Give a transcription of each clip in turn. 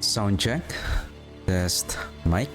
Sound check. Test mic.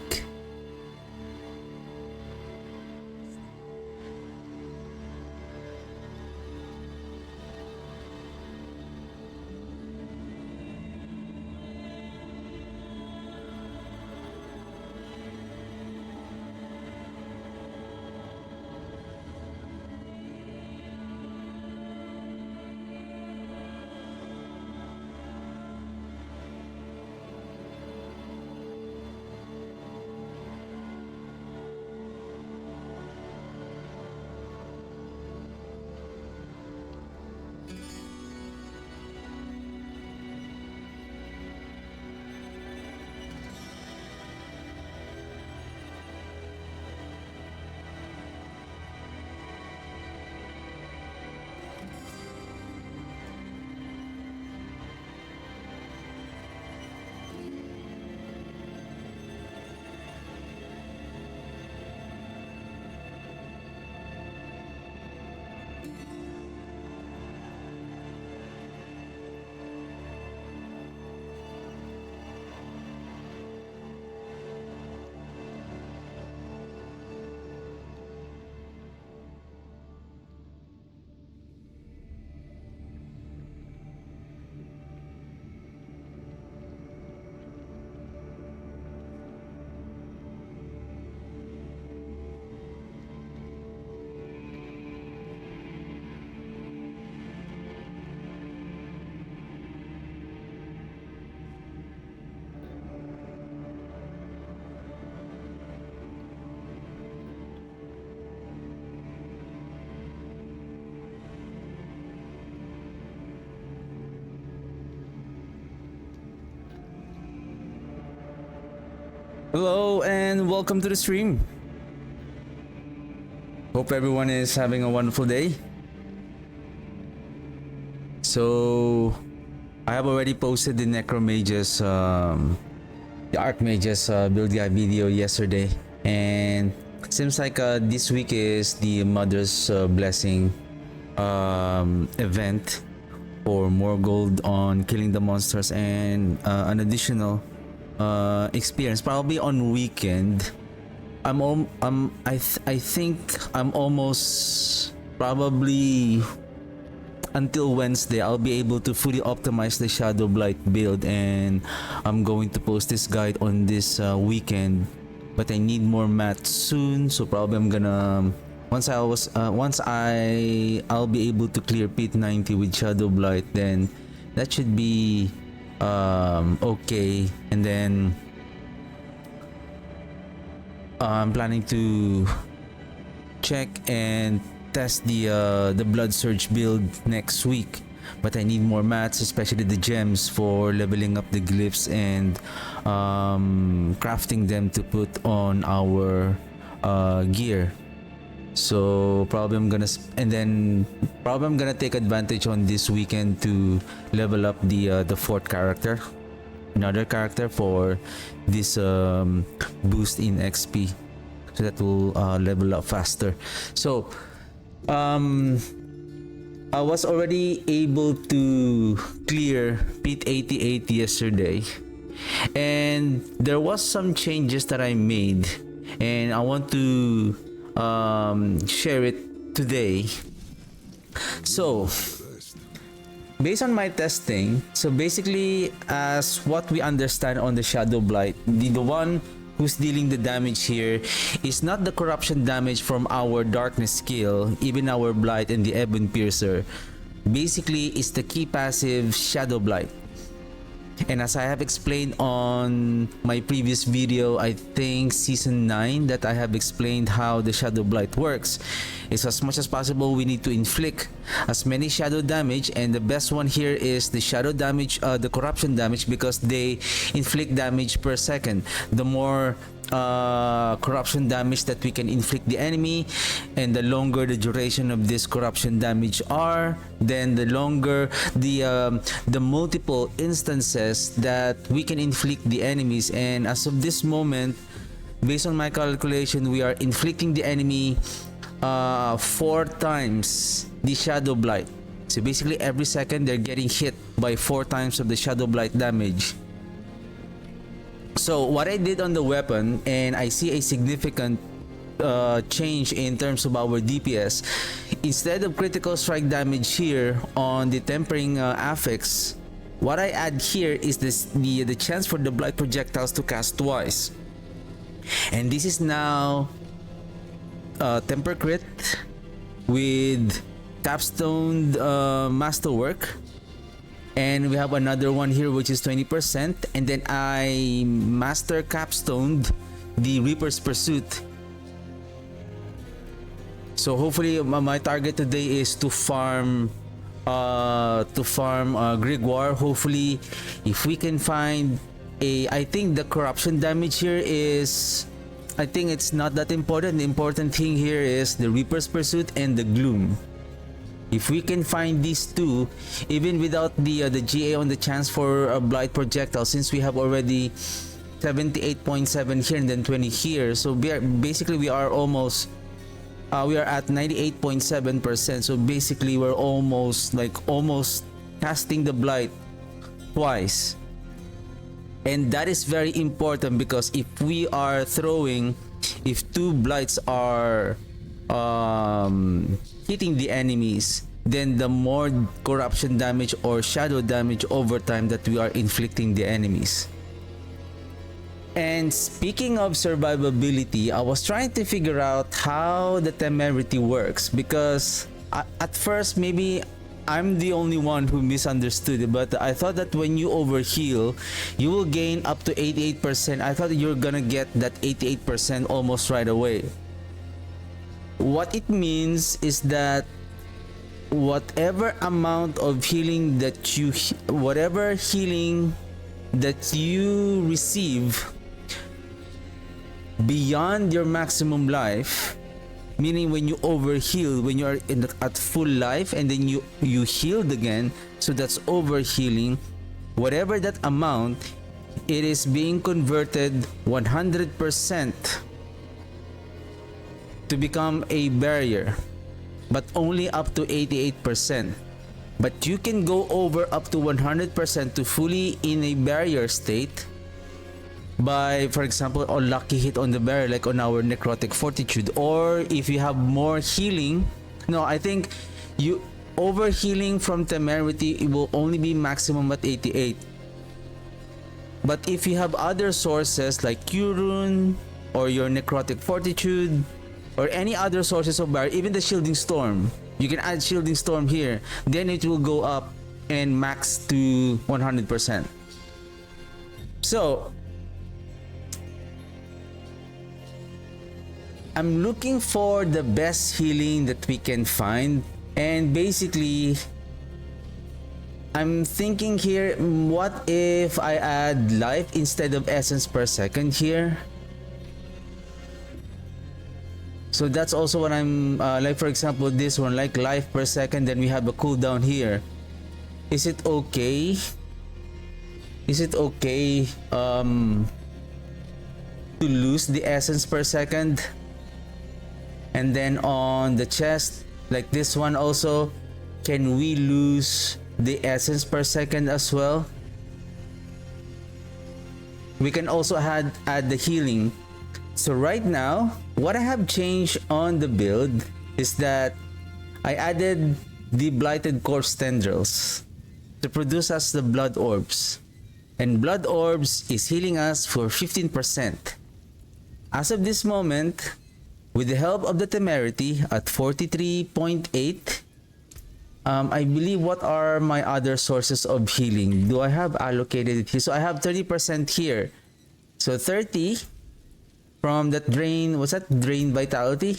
Hello and welcome to the stream. Hope everyone is having a wonderful day. So I have already posted the Necro Mages, the Archmages build guide video yesterday, and it seems like this week is the Mother's Blessing event for more gold on killing the monsters and an additional experience probably on weekend. I think I'm almost probably until Wednesday I'll be able to fully optimize the Shadowblight build, and I'm going to post this guide on this weekend, but I need more mats soon, so probably I'm gonna I'll be able to clear pit 90 with Shadowblight, then that should be okay. And then I'm planning to check and test the Blood Surge build next week, but I need more mats, especially the gems for leveling up the glyphs and crafting them to put on our gear. So probably I'm gonna take advantage on this weekend to level up the fourth character, another character for this boost in XP, so that will level up faster. So I was already able to clear pit 88 yesterday, and there was some changes that I made, and I want to share it today. So based on my testing, so basically, as what we understand on the Shadowblight, the one who's dealing the damage here is not the corruption damage from our darkness skill, even our Blight and the Ebon Piercer. Basically, it's the key passive Shadowblight. And as I have explained on my previous video, I think season 9, that I have explained how the Shadow Blight works, is as much as possible we need to inflict as many shadow damage, and the best one here is the shadow damage, the corruption damage, because they inflict damage per second. The more corruption damage that we can inflict the enemy, and the longer the duration of this corruption damage are, then the longer the multiple instances that we can inflict the enemies. And as of this moment, based on my calculation, we are inflicting the enemy 4 times the Shadow Blight. So basically every second they're getting hit by 4 times of the Shadow Blight damage. So what I did on the weapon, and I see a significant change in terms of our DPS. Instead of critical strike damage here on the tempering affix, what I add here is the chance for the blight projectiles to cast twice, and this is now temper crit with capstone masterwork. And we have another one here which is 20%, and then I master capstoned the Reaper's Pursuit. So hopefully my target today is to farm Grigwar. Hopefully if we can find I think the corruption damage here is, I think it's not that important. The important thing here is the Reaper's Pursuit and the Gloom. If we can find these two, even without the GA on the chance for a Blight projectile, since we have already 78.7 here and then 20 here, so we are almost we are at 98.7%. So basically we're almost casting the Blight twice, and that is very important, because if we are throwing, if two Blights are hitting the enemies, then the more corruption damage or shadow damage over time that we are inflicting the enemies. And speaking of survivability, I was trying to figure out how the Temerity works, because at first maybe I'm the only one who misunderstood it, but I thought that when you overheal, you will gain up to 88%. I thought you're gonna get that 88% almost right away. What it means is that whatever amount of healing that whatever healing that you receive beyond your maximum life, meaning when you overheal, when you are at full life and then you healed again, so that's overhealing, whatever that amount, it is being converted 100% to become a barrier, but only up to 88%. But you can go over up to 100% to fully in a barrier state by, for example, a lucky hit on the barrier, like on our Necrotic Fortitude. Or if you have more healing, no, I think you overhealing from Temerity, it will only be maximum at 88. But if you have other sources like Curun or your Necrotic Fortitude, or any other sources of barrier, even the Shielding Storm, you can add Shielding Storm here, then it will go up and max to 100%. So I'm looking for the best healing that we can find, and basically I'm thinking here, what if I add life instead of essence per second here? So that's also what I'm like, for example, this one, like life per second, then we have a cooldown here. Is it okay? Is it okay to lose the essence per second? And then on the chest, like this one also, can we lose the essence per second as well? We can also add the healing. So right now, what I have changed on the build is that I added the Blighted Corpse Tendrils to produce us the Blood Orbs. And Blood Orbs is healing us for 15%. As of this moment, with the help of the Temerity at 43.8, I believe, what are my other sources of healing? Do I have allocated it here? So I have 30% here. So 30 from that drain, what's that? Drain Vitality?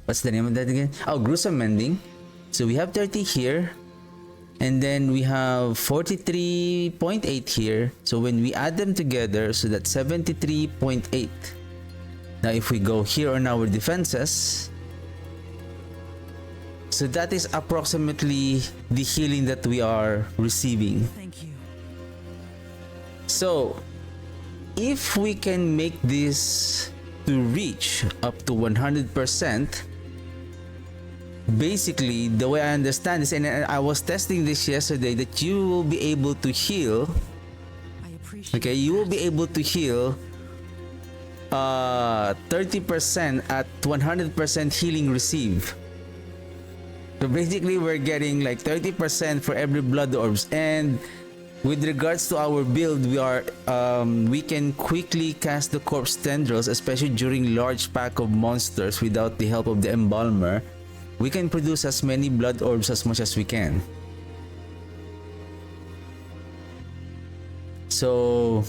What's the name of that again? Oh, Gruesome Mending. So we have 30 here. And then we have 43.8 here. So when we add them together, so that's 73.8. Now if we go here on our defenses, so that is approximately the healing that we are receiving. Thank you. So if we can make this to reach up to 100%, basically the way I understand this, and I was testing this yesterday, that you will be able to heal Okay, you will be able to heal 30% at 100% healing receive. So basically we're getting like 30% for every blood orbs, and with regards to our build, we can quickly cast the corpse tendrils, especially during large pack of monsters without the help of the embalmer. We can produce as many blood orbs as much as we can. So,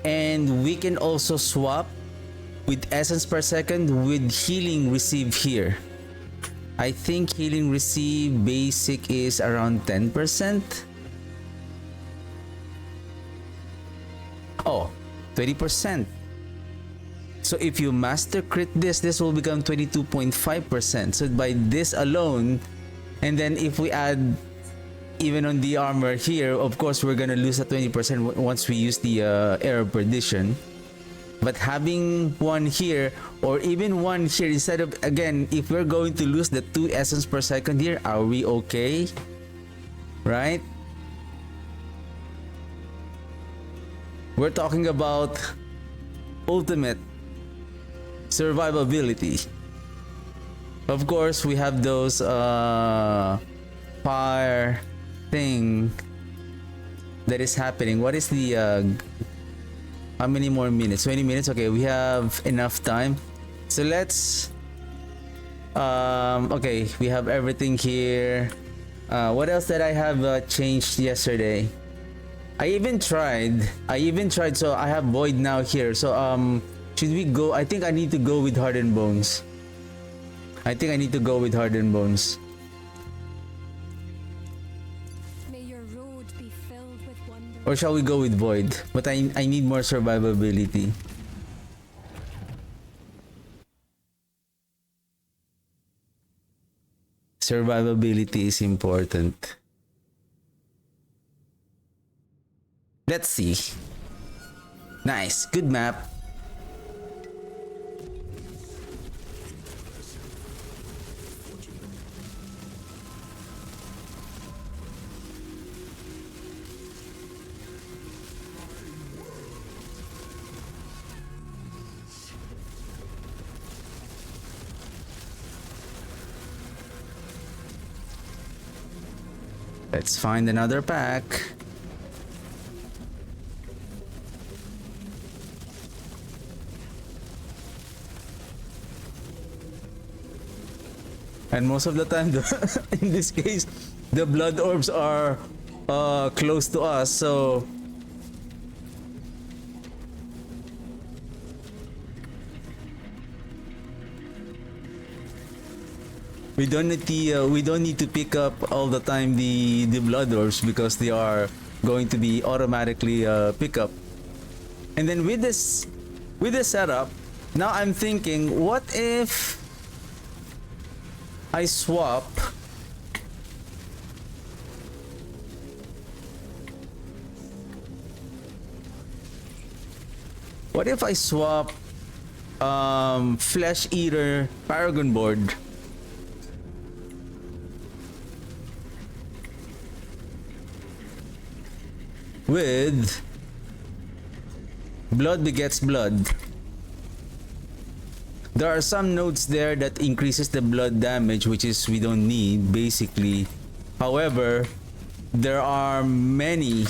and we can also swap with essence per second with healing receive here. I think healing receive basic is around 10%. Oh, 20%. So if you master crit this will become 22.5%. So by this alone, and then if we add even on the armor here, of course we're gonna lose at 20% once we use the Air of Perdition. But having one here, or even one here, instead of, again, if we're going to lose the 2 essence per second here, are we okay? Right? We're talking about ultimate survivability. Of course, we have those fire thing that is happening. What is the how many more minutes? 20 minutes. Okay, we have enough time. So let's okay, we have everything here. What else did I have changed yesterday? I even tried, so I have void now here. So should we go? I think I need to go with hardened bones. May your road be filled with wonder. Or shall we go with void? But I need more survivability. Survivability is important. Let's see. Nice, good map. Let's find another pack. And most of the time, in this case, the blood orbs are close to us, so we don't need to pick up all the time the blood orbs, because they are going to be automatically pick up. And then with this setup, now I'm thinking, what if I swap Flesh Eater Paragon Board with Blood Begets Blood? There are some nodes there that increases the blood damage, which is we don't need basically. However, there are many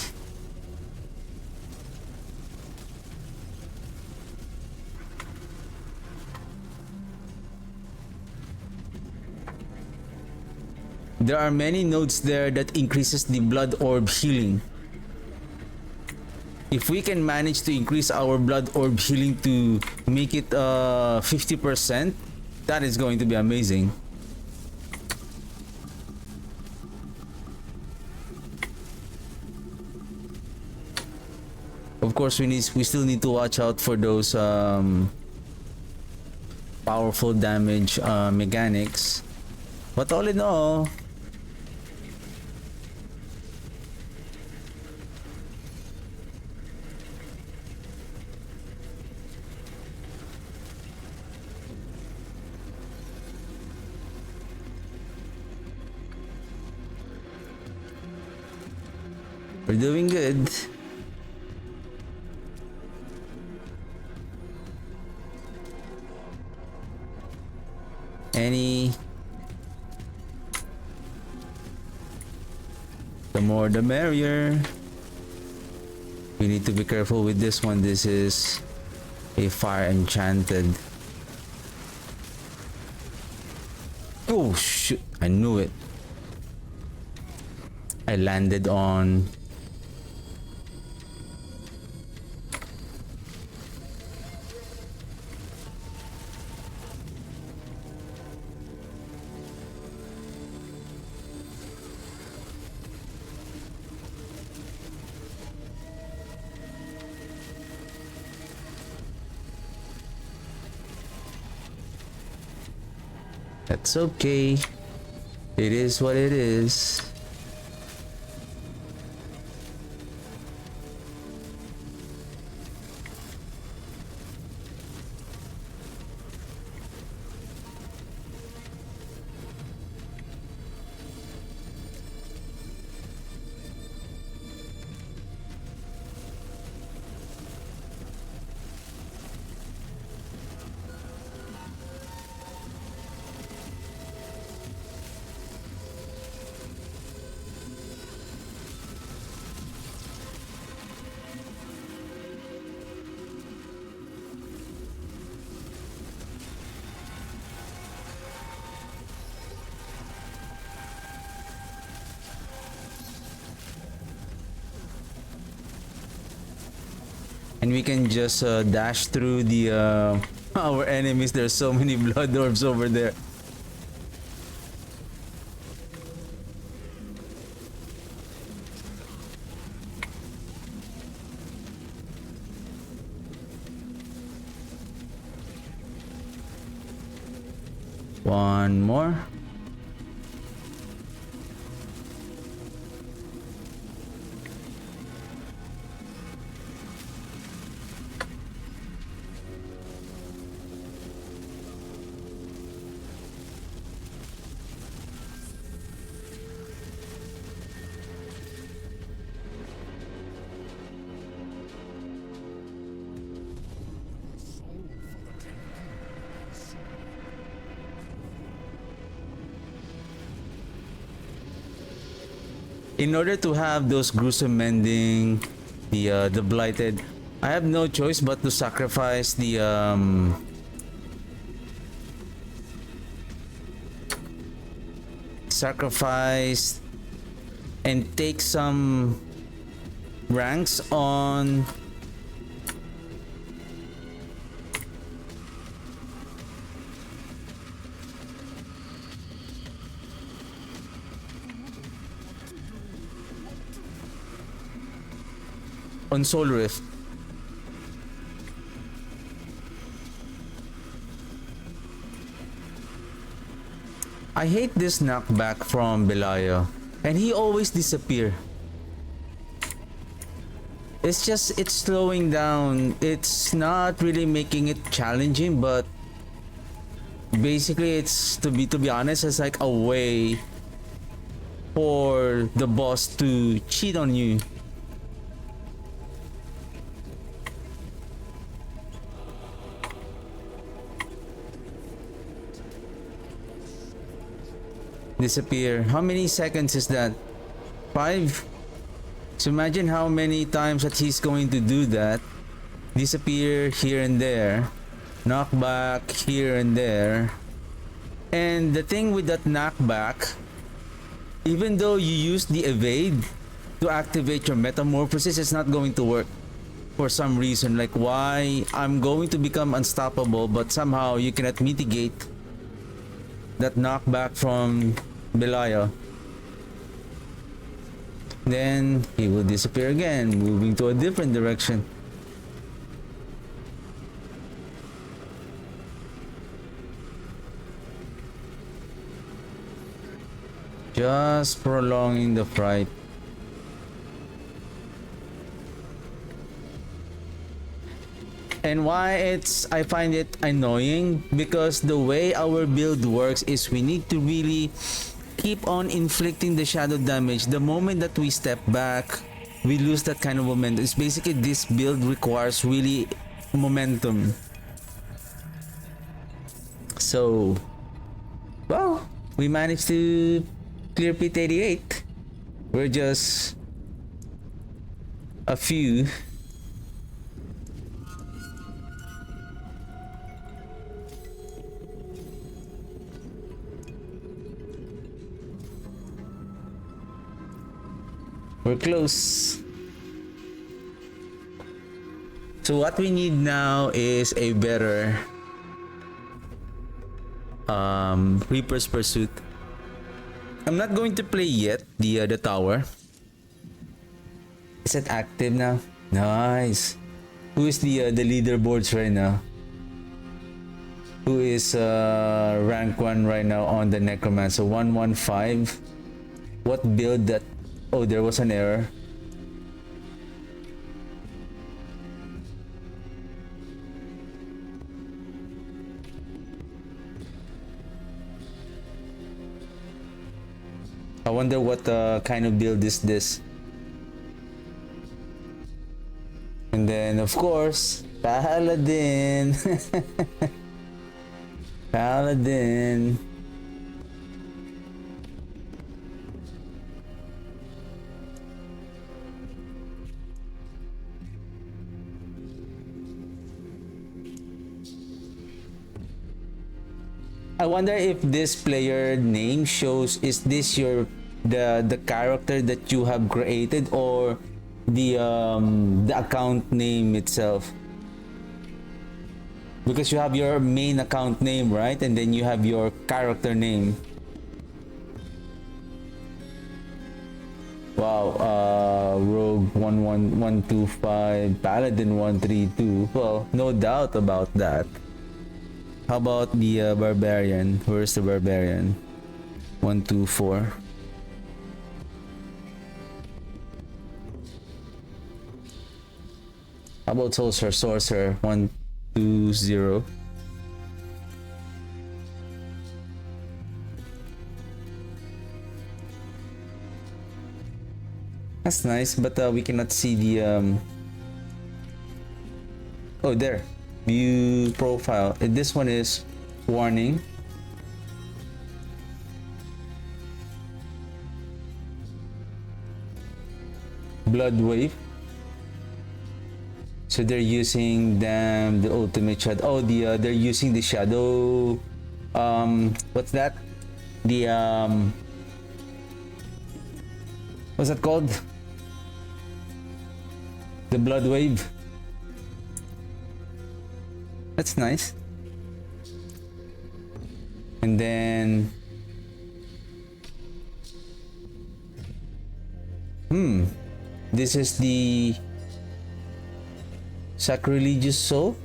nodes there that increases the blood orb healing. If we can manage to increase our blood orb healing to make it 50%, that is going to be amazing. Of course, we still need to watch out for those powerful damage mechanics. But all in all, we're doing good. many, the more the merrier. We need to be careful with this one. This is a fire enchanted. Oh shoot, I knew it. I landed on That's okay. It is what it is. And we can just dash through the our enemies. There's so many blood orbs over there. One more. In order to have those gruesome mending, the blighted, I have no choice but to sacrifice the sacrifice and take some ranks on Soul Rift. I hate this knockback from Belial, and he always disappear. It's slowing down. It's not really making it challenging, but basically it's to be honest, it's like a way for the boss to cheat on you. Disappear. How many seconds is that? 5? So imagine how many times that he's going to do that. Disappear here and there. Knockback here and there. And the thing with that knockback, even though you use the evade to activate your metamorphosis, it's not going to work for some reason. Like why I'm going to become unstoppable, but somehow you cannot mitigate that knockback from Belial. Then he will disappear again, moving to a different direction. Just prolonging the fright. And why I find it annoying, because the way our build works is we need to really keep on inflicting the shadow damage. The moment that we step back, we lose that kind of momentum. It's basically this build requires really momentum. So Well, we managed to clear pit 88. We're just a few. We're close. So what we need now is a better Reaper's Pursuit. I'm not going to play yet the tower. Is it active now? Nice. Who is the leaderboards right now? Who is rank 1 right now on the Necromancer? 115. What build that? Oh, there was an error. I wonder what kind of build is this. And then of course, Paladin. Paladin. I wonder if this player name shows, is this your the character that you have created, or the account name itself? Because you have your main account name, right? And then you have your character name. Wow, Rogue 11125, Paladin 132. Well, no doubt about that. How about the Barbarian? Where's the Barbarian? 124. How about Sorcerer? 120. That's nice, but we cannot see the oh, there. View profile. This one is warning. Blood Wave. So they're using the ultimate shadow. Oh, they're using the shadow. What's that? The what's that called? The Blood Wave. That's nice. And then this is the Sacrilegious Soul,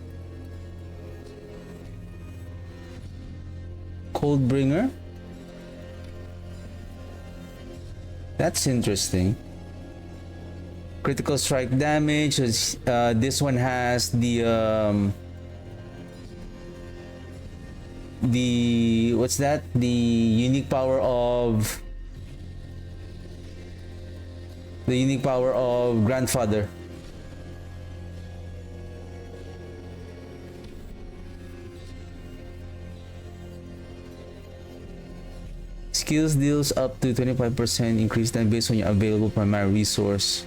Coldbringer. That's interesting. Critical strike damage. This one has the what's that? The unique power of Grandfather. Skills deals up to 25% increase time based on your available primary resource.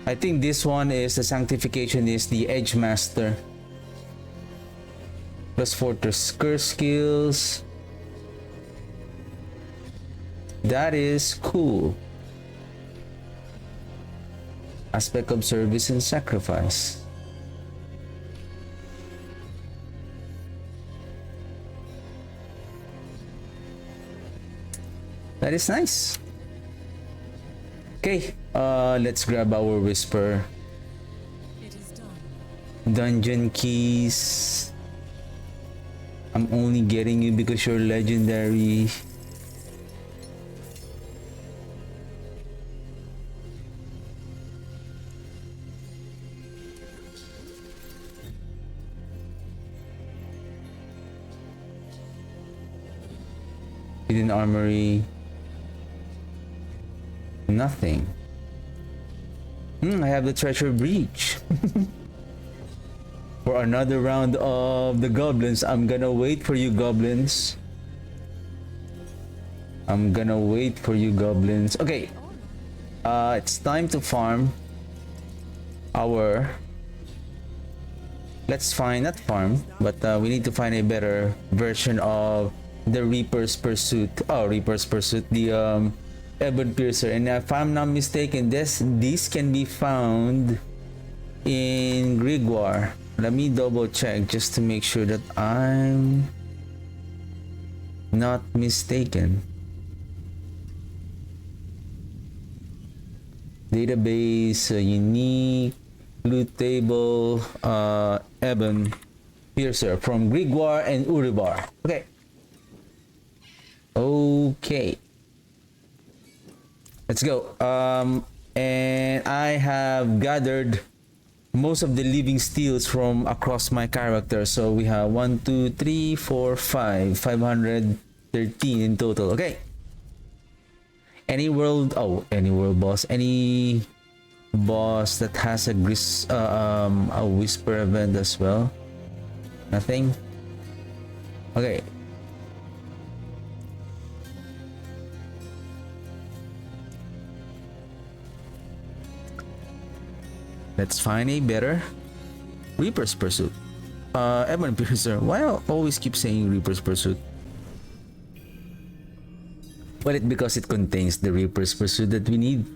I think this one is the Sanctification, is the Edge Master. Plus 4 to curse skills. That is cool. Aspect of Service and Sacrifice. That is nice. Okay, let's grab our Whisper. It is done. Dungeon keys. I'm only getting you because you're legendary. Hidden Armory. Nothing. I have the Treasure Breach. For another round of the goblins. I'm gonna wait for you, goblins. I'm gonna wait for you goblins. Okay. It's time to farm our... Let's find, not farm, but we need to find a better version of the Reaper's Pursuit. Oh, Reaper's Pursuit, the Ebon Piercer. And if I'm not mistaken, these can be found in Grigwar. Let me double check just to make sure that I'm not mistaken. Database, unique, loot table, Ebon Piercer from Grigwar and Uribar. Okay. Okay. Let's go. And I have gathered most of the living steels from across my character. So we have 1, 2, 3, 4, 5, 513 in total. Okay. Any world boss, any boss that has a whisper event as well? Nothing? Okay. Let's find a better Reaper's Pursuit. Ebon Piercer. Why I always keep saying Reaper's Pursuit? Well, because it contains the Reaper's Pursuit that we need.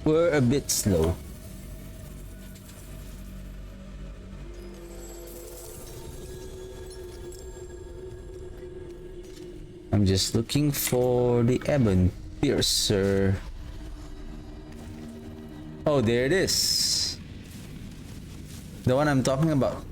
We're a bit slow. I'm just looking for the Ebon Piercer. Oh, there it is. The one I'm talking about.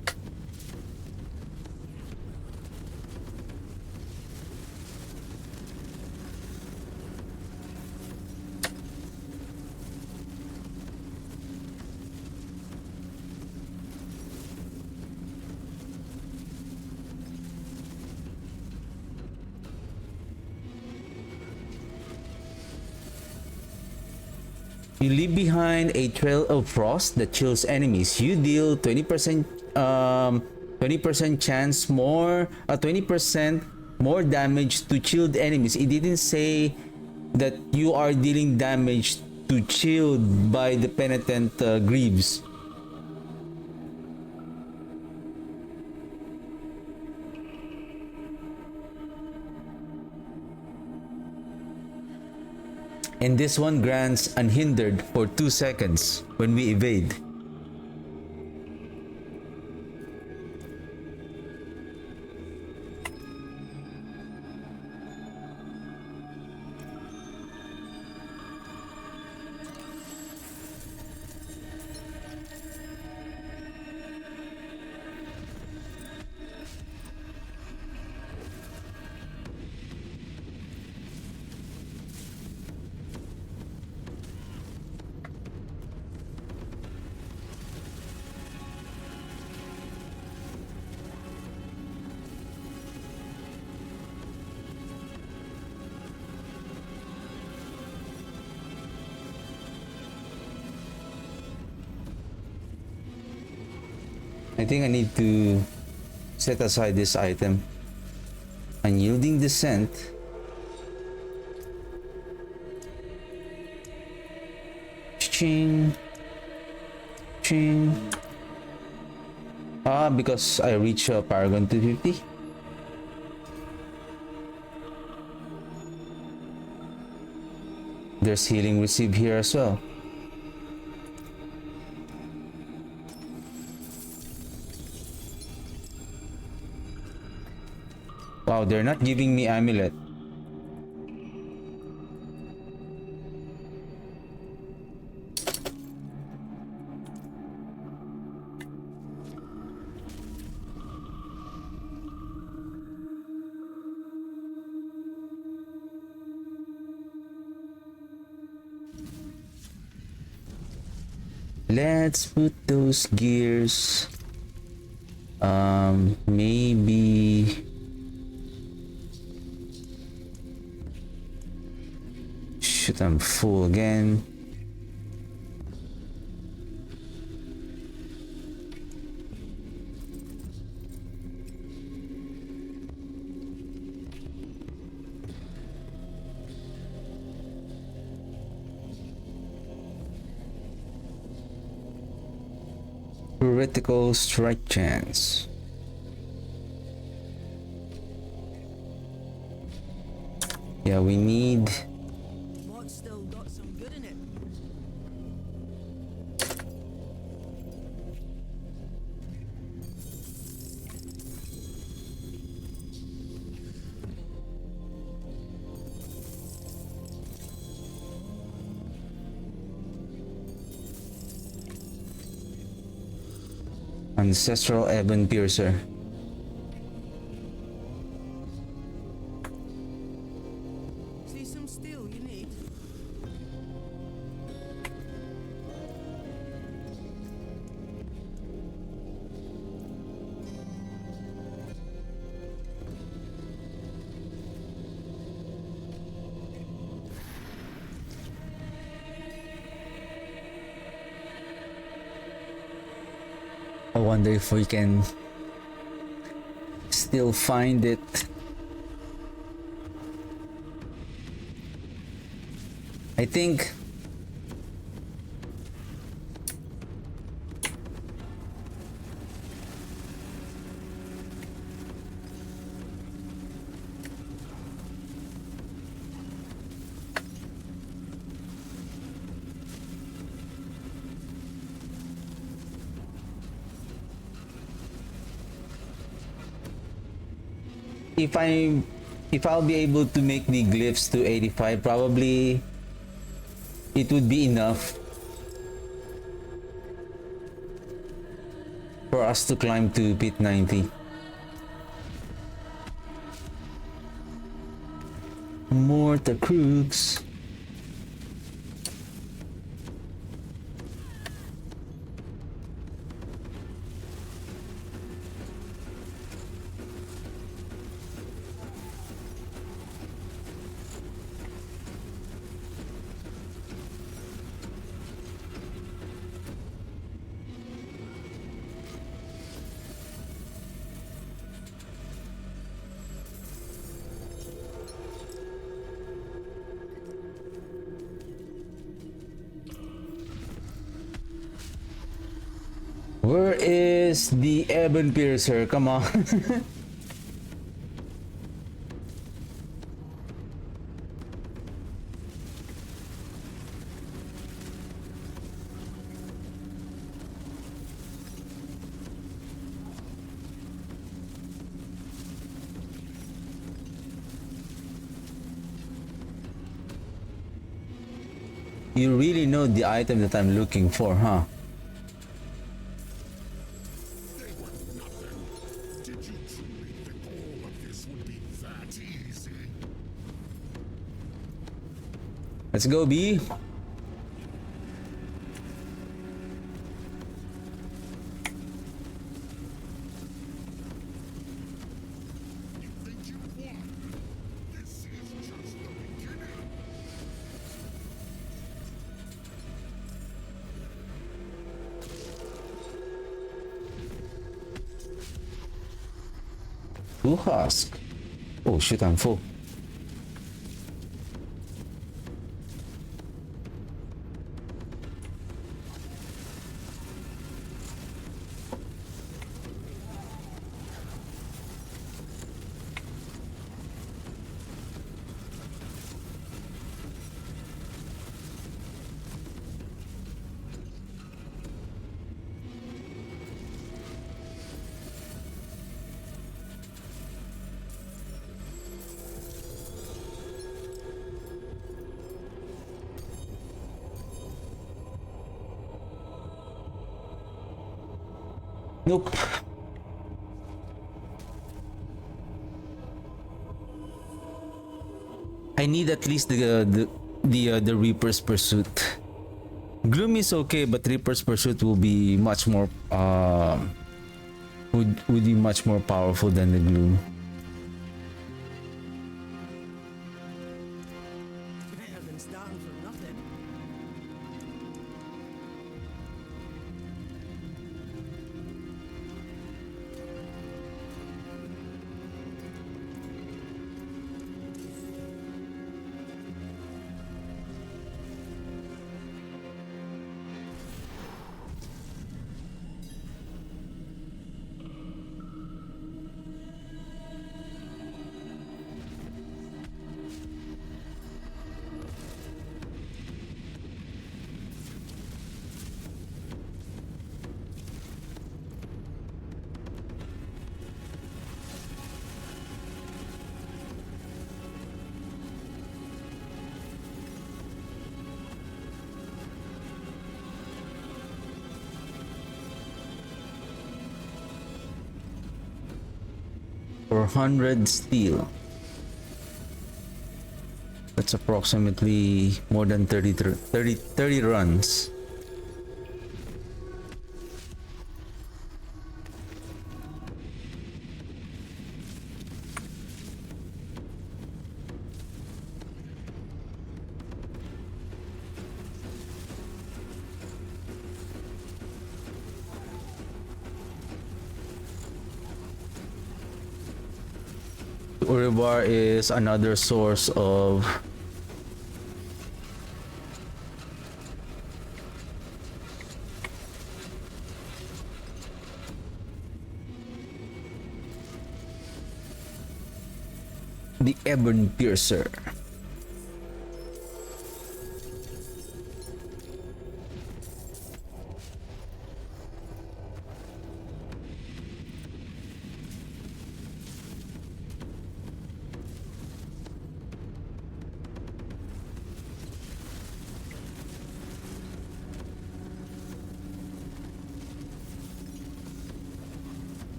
You leave behind a trail of frost that chills enemies. You deal 20% chance more, 20% more damage to chilled enemies. It didn't say that you are dealing damage to chilled by the penitent greaves. And this one grants unhindered for 2 seconds when we evade. I think I need to set aside this item. Unyielding Descent. Ching. Ching. Because I reach Paragon 250. There's healing received here as well. Wow, they're not giving me amulet. Let's put those gears. Maybe. Shit, I'm full again. Critical strike chance. Yeah, we need. What's still got some good in it? Ancestral Ebon Piercer. See some steel you need? I wonder if we can still find it. I think if I'll be able to make the glyphs to 85, probably it would be enough for us to climb to pit 90. Mortar crooks. Where is the Ebon Piercer? Come on. You really know the item that I'm looking for, huh? Let's go, B. Blue husk. Oh shit, I'm full. Nope. I need at least the Reaper's Pursuit. Gloom is okay, but Reaper's Pursuit will be much more would be much more powerful than the Gloom. Better than starting from nothing. For 100 steel. That's approximately more than 30 runs. Uribar is another source of the Ebon Piercer.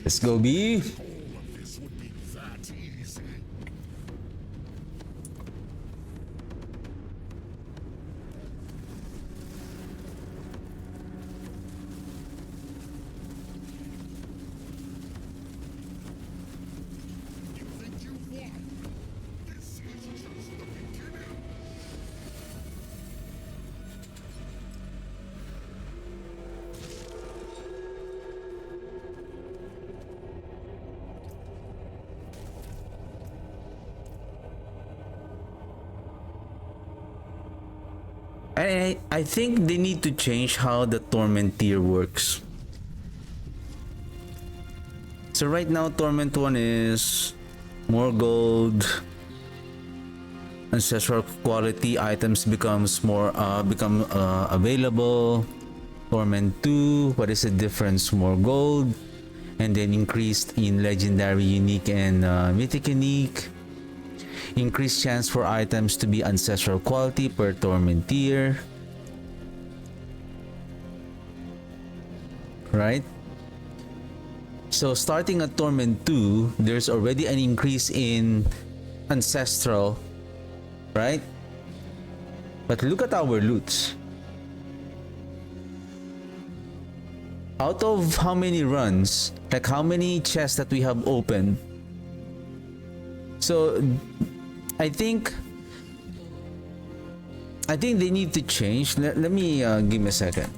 Let's go, B. I think they need to change how the Torment tier works. So right now, Torment 1 is more gold, ancestral quality items becomes more available. Torment 2, what is the difference? More gold, and then increased in legendary, unique, and mythic unique. Increased chance for items to be ancestral quality per Torment tier. Right? So starting at Torment 2, there's already an increase in ancestral, right? But look at our loots. Out of how many runs, like how many chests that we have open. So I think they need to change. Let me give me a second.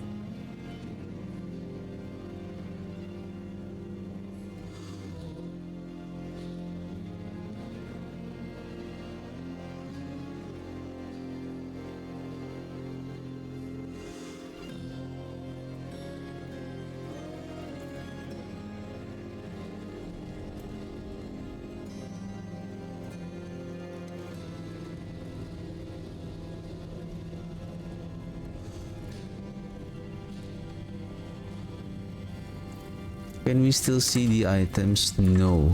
Can we still see the items? No.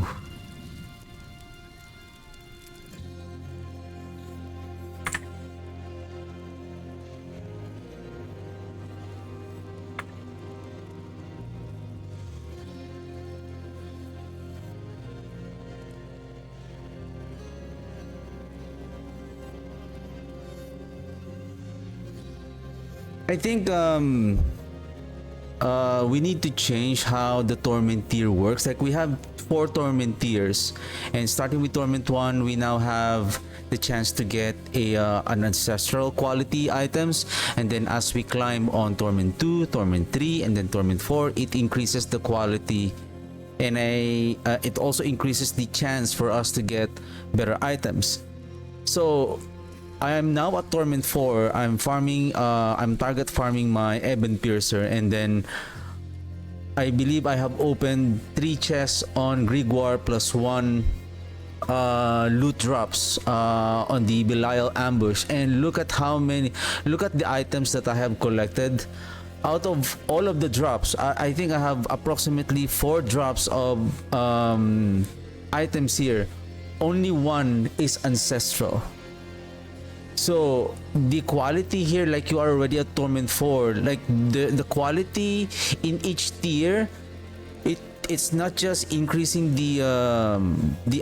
I think we need to change how the torment tier works. Like we have 4 torment tiers, and starting with torment 1, we now have the chance to get an ancestral quality items, and then as we climb on torment 2, torment 3, and then torment 4, it increases the quality, and it also increases the chance for us to get better items. So I am now at torment 4. I'm farming, I'm target farming my Ebon Piercer, and then I believe I have opened 3 chests on Grigwar plus 1 loot drops on the Belial ambush, and look at the items that I have collected. Out of all of the drops, I think I have approximately 4 drops of items here. Only 1 is ancestral. So the quality here, like you are already at torment 4, like the quality in each tier, it's not just increasing the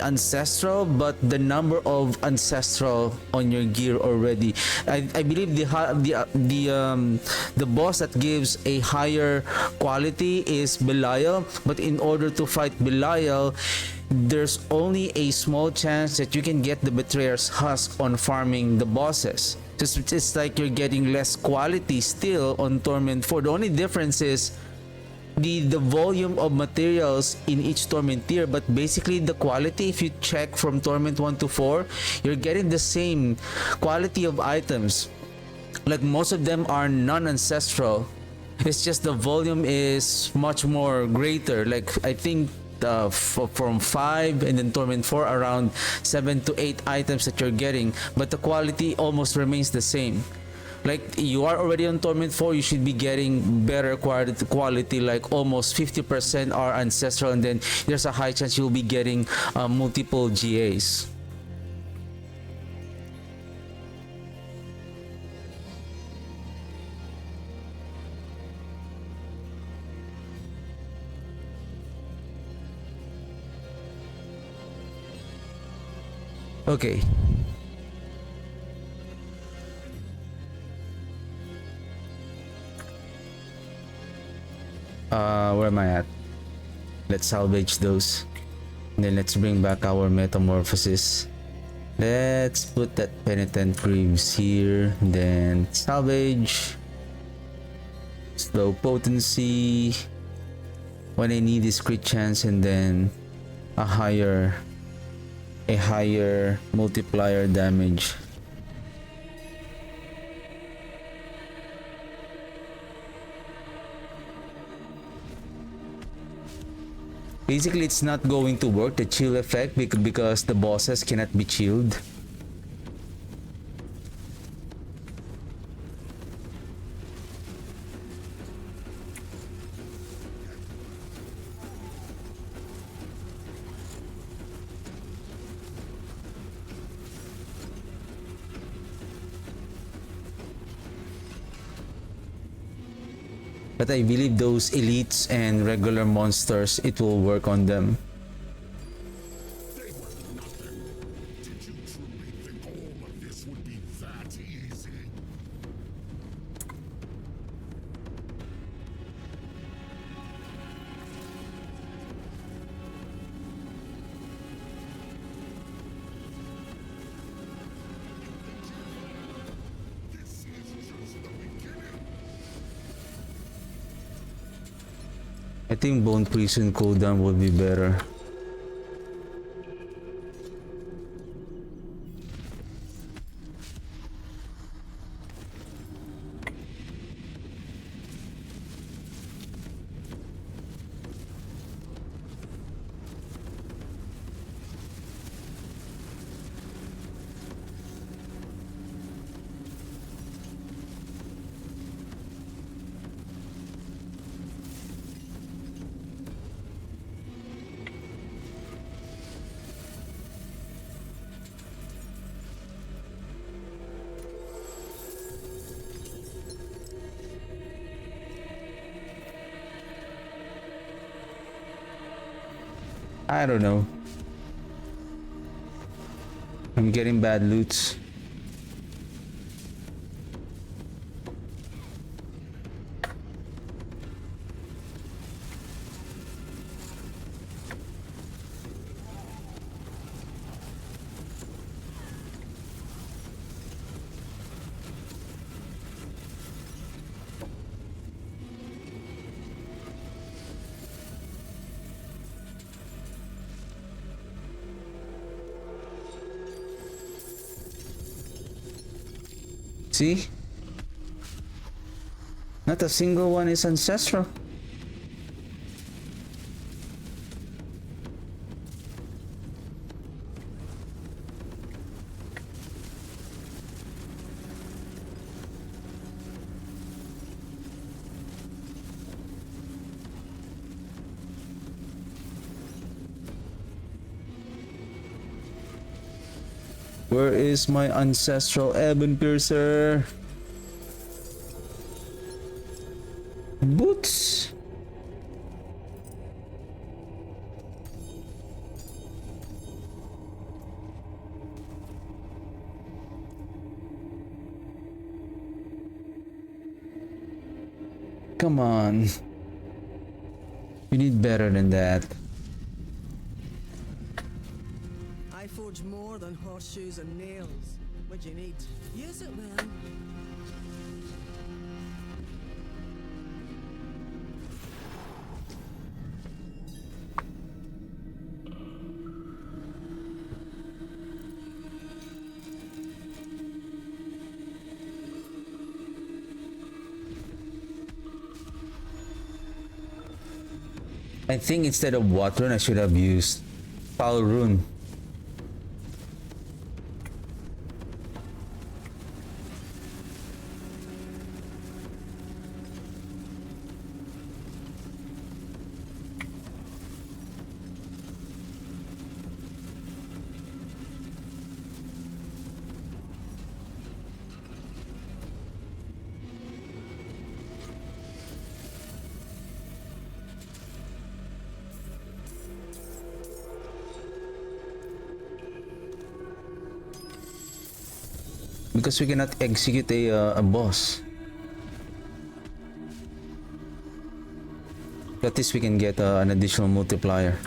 ancestral, but the number of ancestral on your gear already. I believe the boss that gives a higher quality is Belial, but in order to fight Belial, there's only a small chance that you can get the Betrayer's Husk on farming the bosses. It's like you're getting less quality still on Torment 4. The only difference is the volume of materials in each Torment tier, but basically the quality, if you check from Torment 1 to 4, you're getting the same quality of items. Like most of them are non-ancestral. It's just the volume is much more greater. Like I think from 5 and then Torment 4 around 7 to 8 items that you're getting, but the quality almost remains the same. Like you are already on Torment 4, you should be getting better quality, like almost 50% are ancestral, and then there's a high chance you'll be getting multiple GAs. Okay. Where am I at? Let's salvage those. Then let's bring back our metamorphosis. Let's put that penitent greaves here. Then salvage. Slow potency. When I need is crit chance, and then a higher multiplier damage. Basically, it's not going to work, the chill effect, because the bosses cannot be chilled. But I believe those elites and regular monsters, it will work on them. They were nothing. Did you truly think all of this would be that easy? This is just the beginning. I think Bone Prison cooldown would be better. I don't know. I'm getting bad loots. See? Not a single one is ancestral. Where is my ancestral ebon piercer? Boots. Come on. You need better than that. I forge more than horseshoes and nails. What do you need? Use it then. I think instead of water, I should have used Foul Rune. Because we cannot execute a boss. At least we can get an additional multiplier.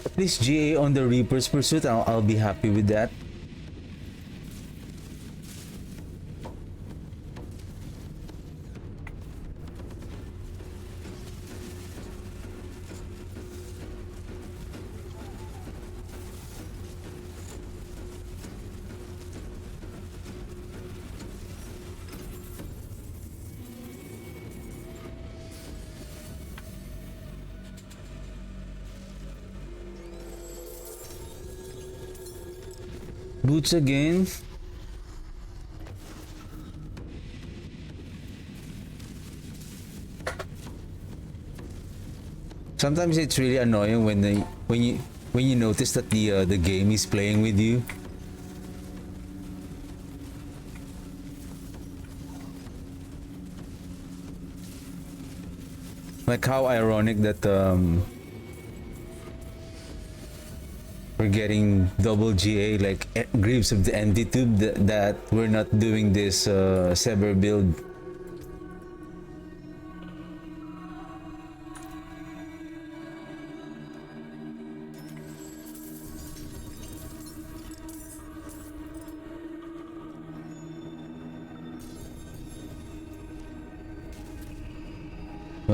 At least GA on the Reaper's Pursuit, I'll be happy with that. Boots again. Sometimes it's really annoying when you notice that the game is playing with you. Like how ironic that we're getting double GA like Greaves of the Enditube that we're not doing this Sever build.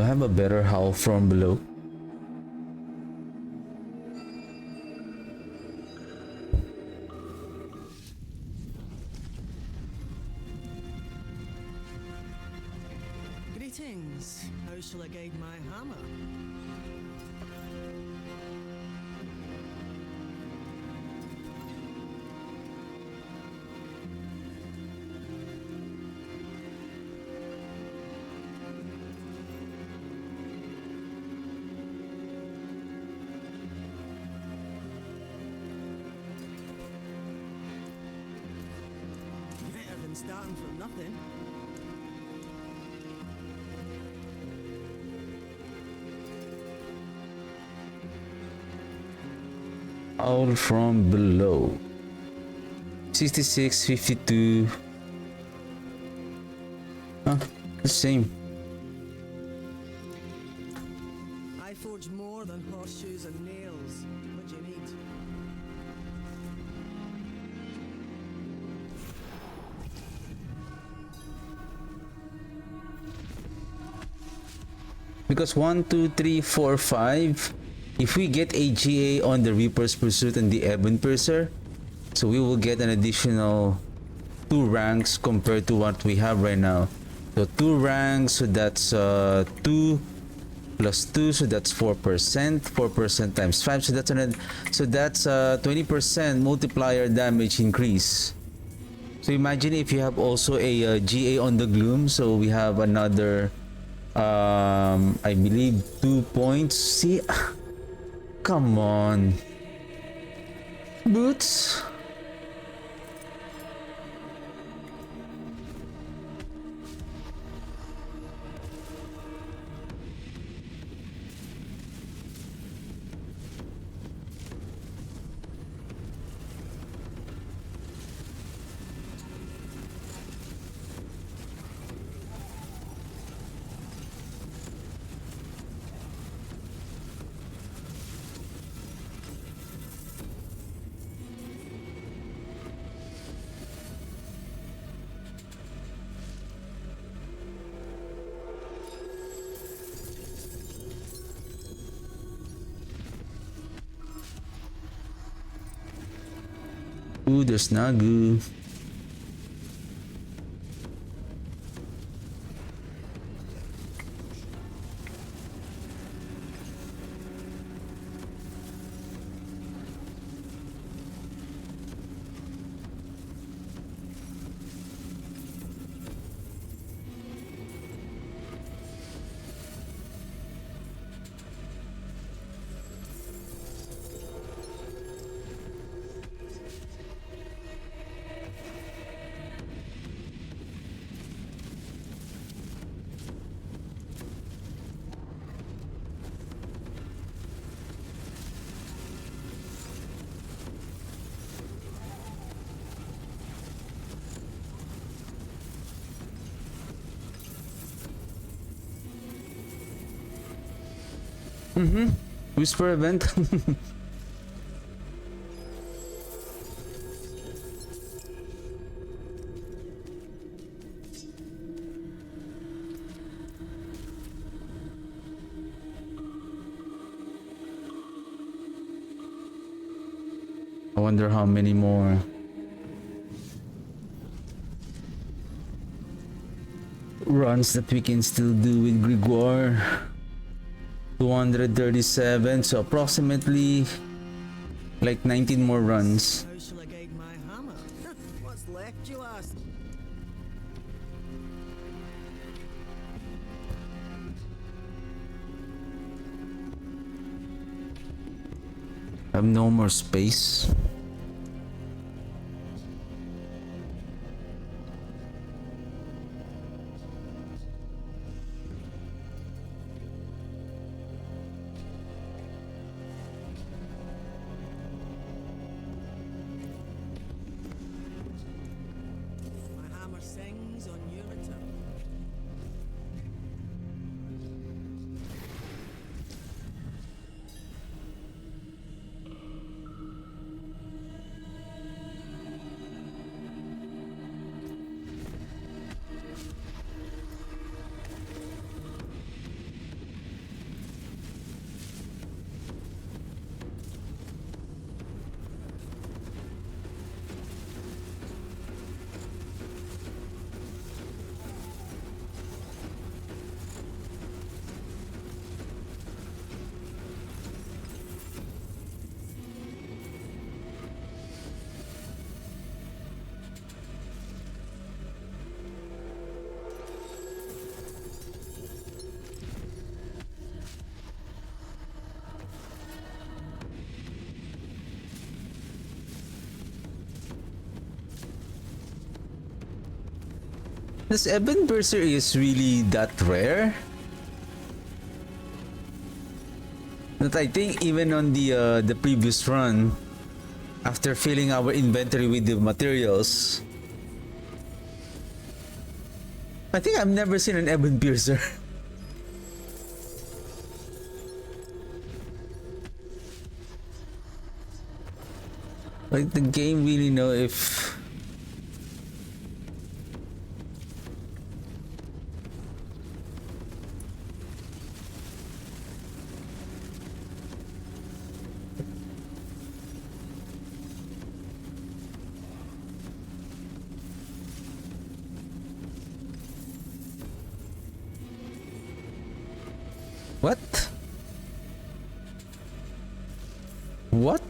I have a better howl from below? Greetings. How shall I guide my hammer? Better than starting from nothing. Howl from below. 66, 52. Huh, the same. I forge more than horseshoes and nails. What do you need? Because 1, 2, 3, 4, 5. If we get a GA on the Reaper's Pursuit and the Ebon Piercer, so we will get an additional 2 ranks compared to what we have right now. So 2 ranks, so that's 2 plus 2, so that's 4%. 4% times 5, so that's 20% multiplier damage increase. So imagine if you have also a GA on the Gloom, so we have another I believe 2 points. See, come on, Boots. Ooh, there's Nagu. Whisper event. I wonder how many more. Runs that we can still do with Grigor. 237, so approximately like 19 more runs. How shall I guide my hammer? What's left, you ask? I have no more space. My hammer sings on your return. This Ebon Berser is really that rare? That I think even on the previous run, after filling our inventory with the materials, I think I've never seen an Ebon Piercer. Like the game really know if what? What?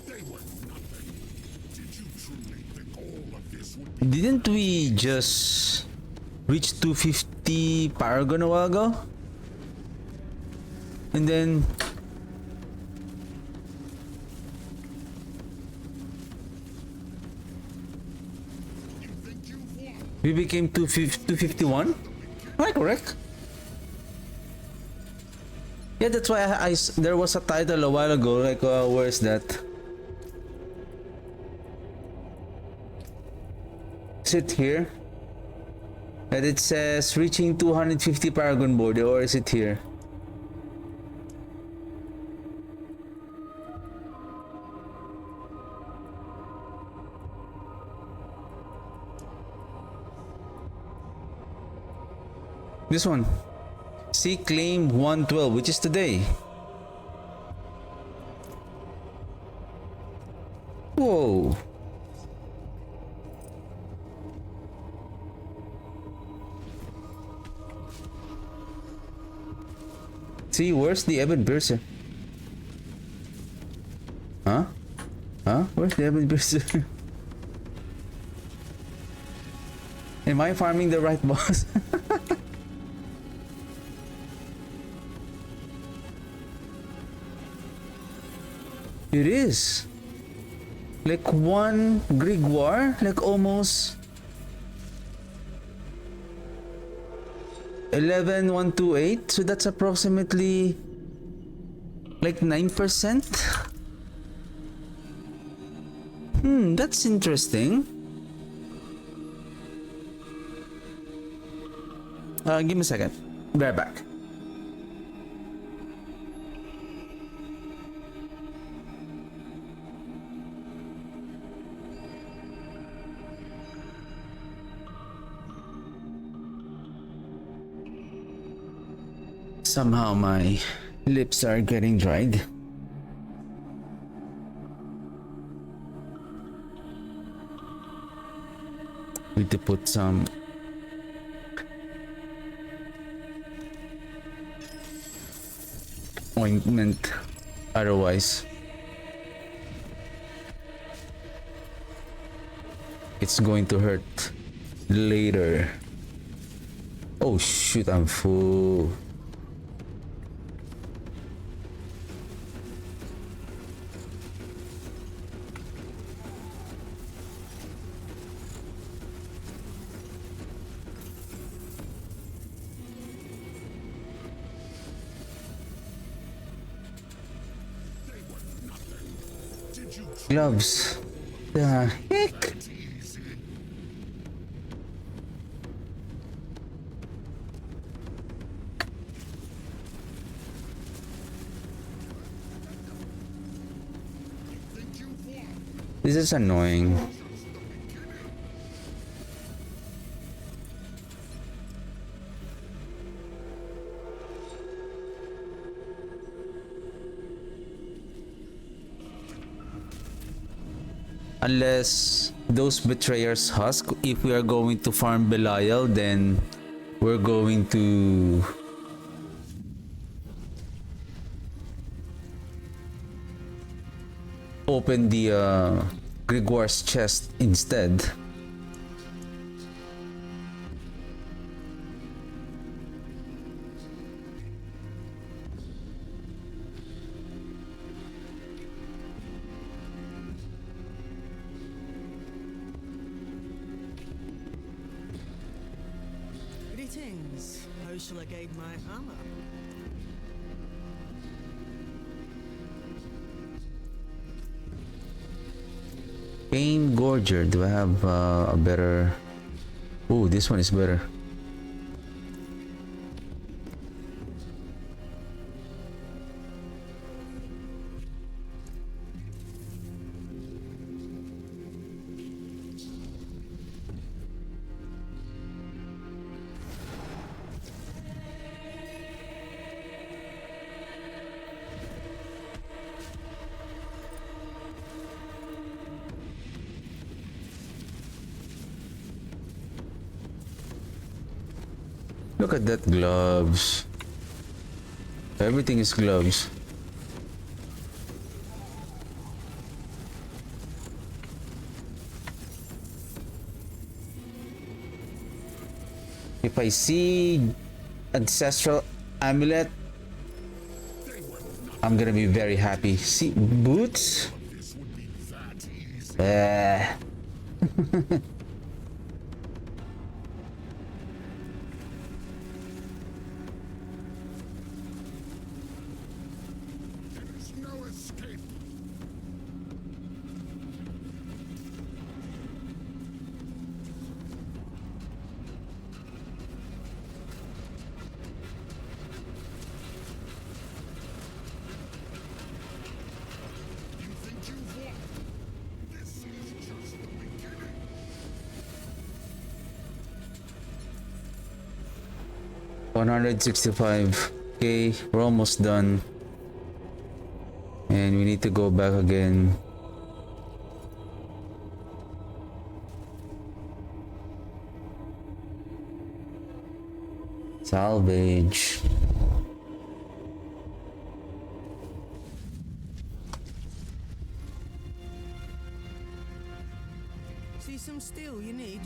They were nothing. Did you truly think all of this would be Didn't we just reach 250 Paragon a while ago? And then you think you've won? we became 251? Am I correct? Yeah, that's why there was a title a while ago, like where's that? Is it here? And it says reaching 250 Paragon board, or is it here? This one. See, claim 112, which is today. Whoa. See, where's the Ebon Piercer? Huh? Huh? Where's the Ebon Piercer? Am I farming the right boss? It is. Like one Grimoire, like almost 11,128. So that's approximately like 9%. That's interesting. Give me a second. Be right back. Somehow my lips are getting dried. Need to put some ointment, otherwise it's going to hurt later. Oh shoot, I'm full. Gloves. The heck? This is annoying. Unless those betrayers husk, if we are going to farm Belial, then we're going to open the Grimoire's chest instead. Greetings. How shall I guide my hammer? Pain Gorger. Do I have a better? Oh, this one is better. Look at that gloves. Everything is gloves. If I see ancestral amulet, I'm gonna be very happy. See boots? This would be that easy. There is no escape. You think you've won? This is just the beginning. 165. Okay, we're almost done. And we need to go back again. Salvage. See some steel you need?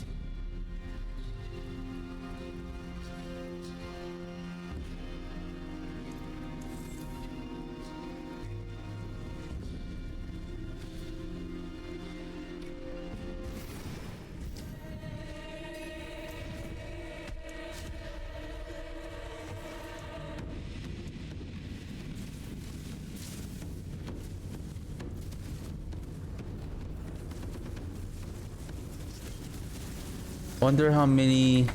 Wonder how many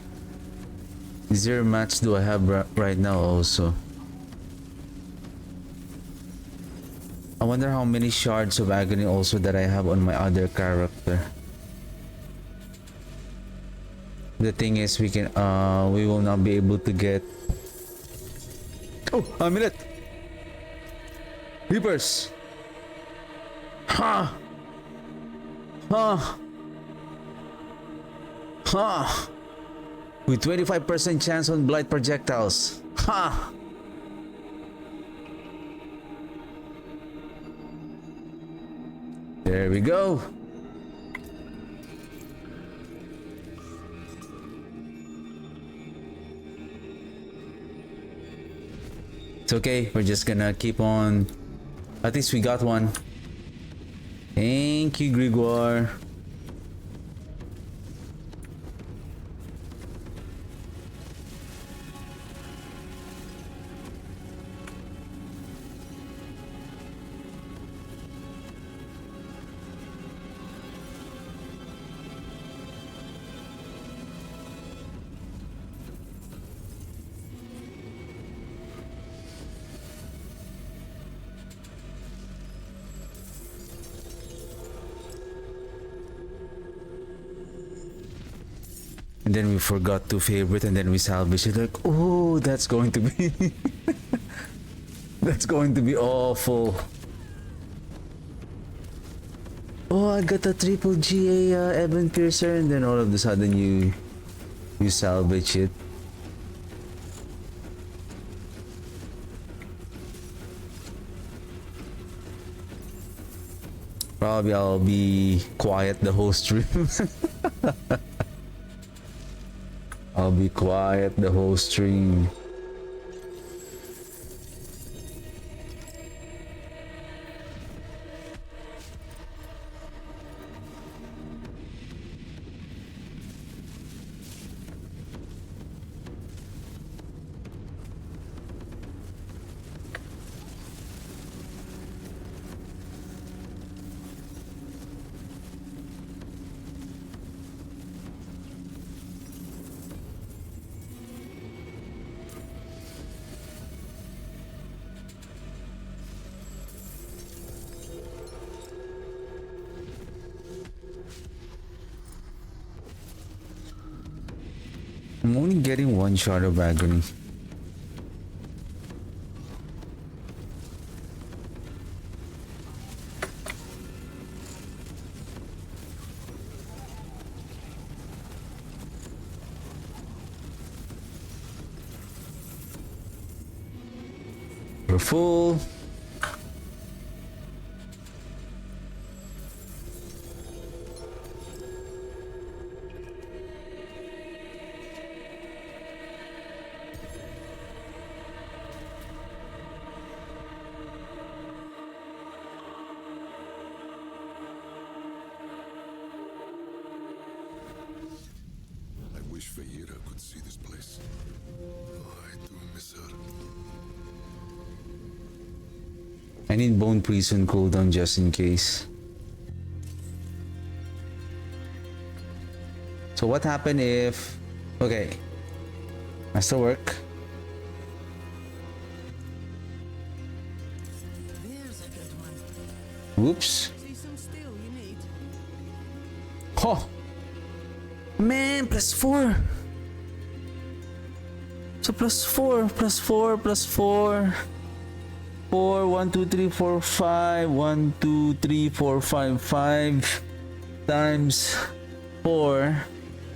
zero mats do I have right now also. I wonder how many shards of agony also that I have on my other character. The thing is we will not be able to get. Oh, amulet! Reapers! Ha! Ha! Ha! With 25% chance on blight projectiles. Ha! There we go. It's okay. We're just gonna keep on. At least we got one. Thank you, Grigor. And then we forgot to favorite and then we salvage it like, oh, that's going to be that's going to be awful. Oh, I got a triple GA Evan Piercer and then all of a sudden you salvage it. Probably I'll be quiet the whole stream. I'll be quiet the whole stream. I'm only getting one shot of agony. We're full. I wish Feira could see this place. Oh, I do miss her. I need bone prison cooldown just in case. So what happened if... Okay. Masterwork. There's a good one. Whoops. See some steel you need? Oh! Man, +4! So +4, +4, +4. 4, 1, 2, 3, 4, 5. 1, 2, 3, 4, 5, 5 times 4.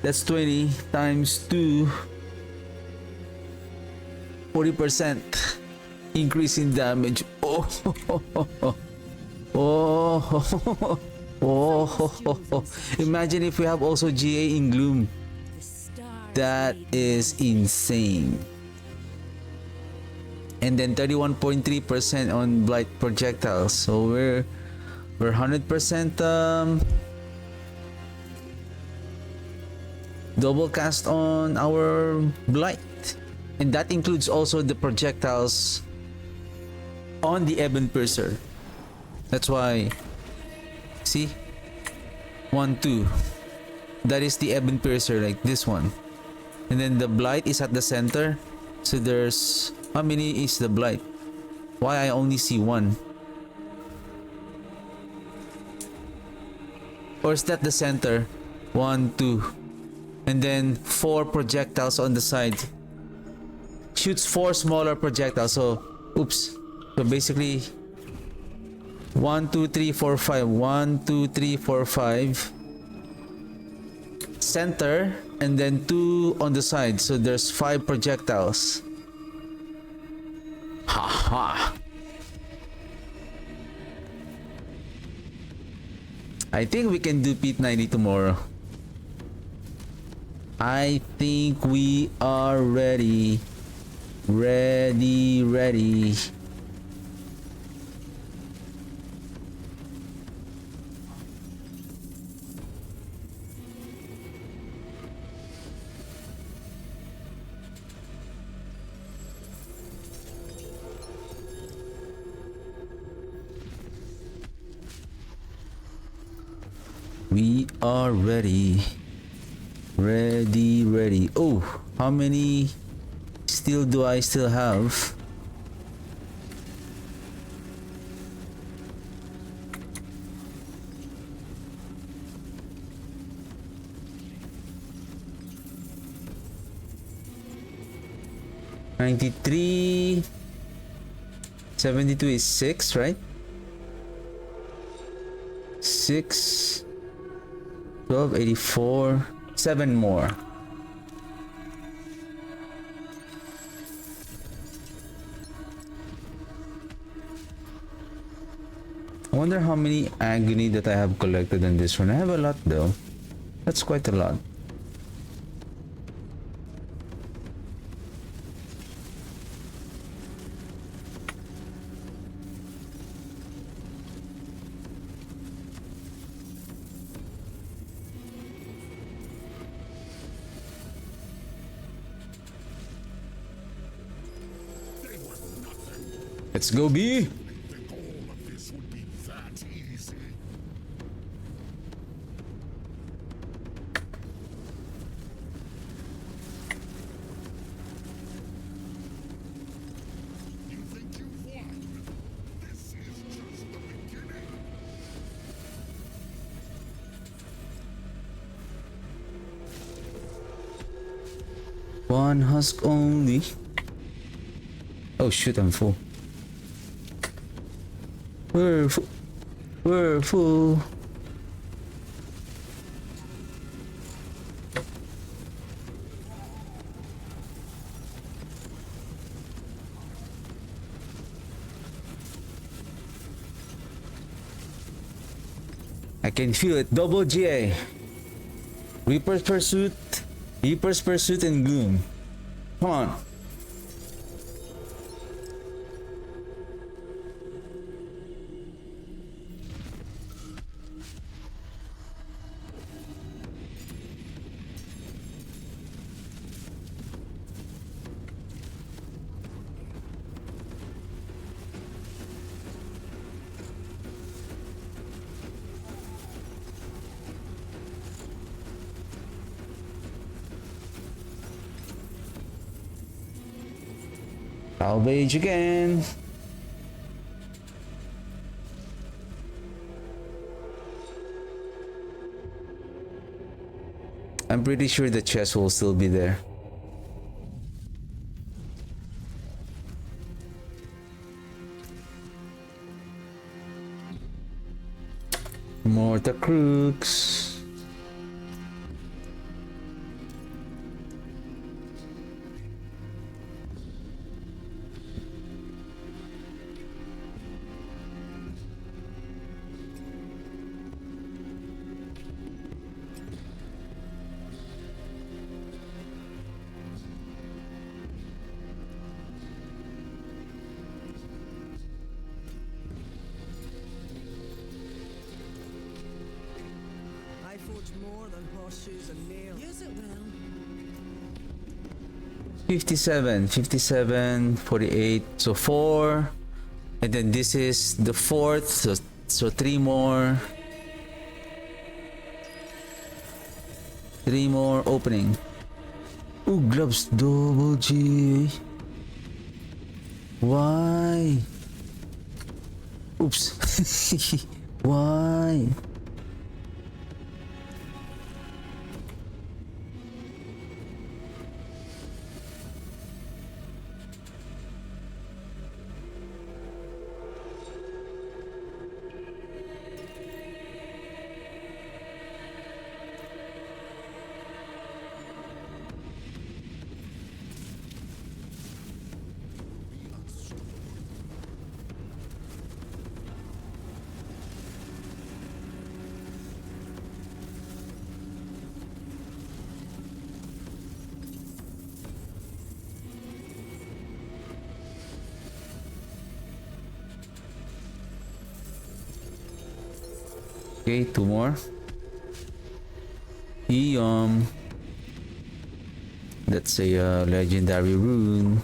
That's 20 times 2. 40% increase in damage. Oh, oh, oh. Imagine if we have also GA in Gloom. The stars That lead is insane. And then 31.3% on Blight projectiles. So we're 100% double cast on our Blight. And that includes also the projectiles on the Ebon Piercer. That's why, see, 1, 2. That is the Ebon Piercer, like this one. And then the Blight is at the center. So there's, how many is the Blight? Why I only see 1? Or is that the center? 1, 2. And then 4 projectiles on the side. Shoots 4 smaller projectiles. So, oops. So basically, 1, 2, 3, 4, 5. 1, 2, 3, 4, 5. Center. And then 2 on the side. So there's 5 projectiles. Haha. I think we can do Pete 90 tomorrow. I think we are ready. Ready. We are ready. Ready. Oh, how many steel do I still have? $93. 72 is 6, right? 6. 12, 84. 7 more. I wonder how many agony that I have collected in this one. I have a lot though. That's quite a lot. Let's go, B. Think all of this would be that easy. You think you've won? This is just the beginning. One husk only. Oh shoot, I'm full. We're full. We're full. I can feel it. Double GA. Reaper's Pursuit. Reaper's Pursuit and Gloom. Come on. Salvage again. I'm pretty sure the chest will still be there. Mortar crooks. I forge more than horseshoes and nails. Use it well. 57, 48, so 4. And then this is the 4th, so 3 more. 3 more opening. Ooh, gloves double G. Why? Oops. Why? Okay, 2 more. That's a legendary rune.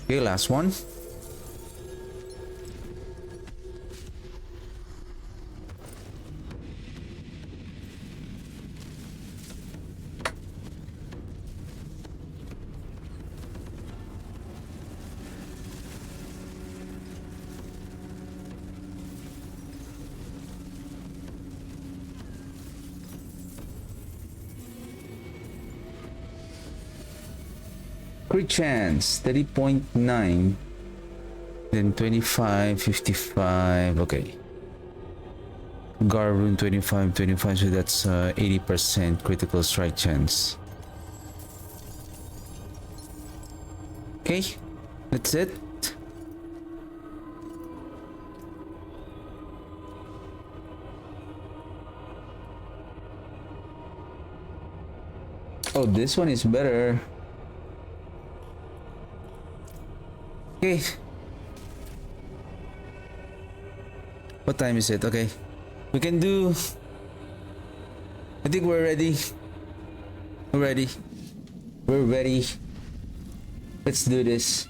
Okay, last one. Crit chance 30.9, then 25, 55. Okay, Garrun 25, 25, so that's 80% critical strike chance. Okay, that's it. Oh, this one is better. Okay. What time is it? Okay. We can do... I think we're ready. We're ready. We're ready. Let's do this.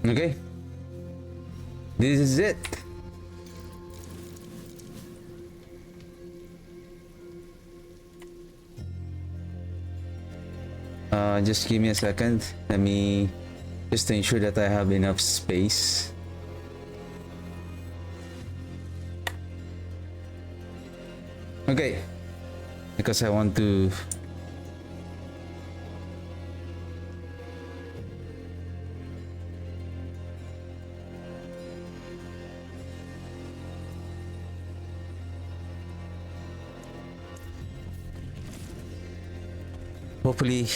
Okay. This is it. Just give me a second. Let me just ensure that I have enough space. Okay. Because I want to... Hopefully,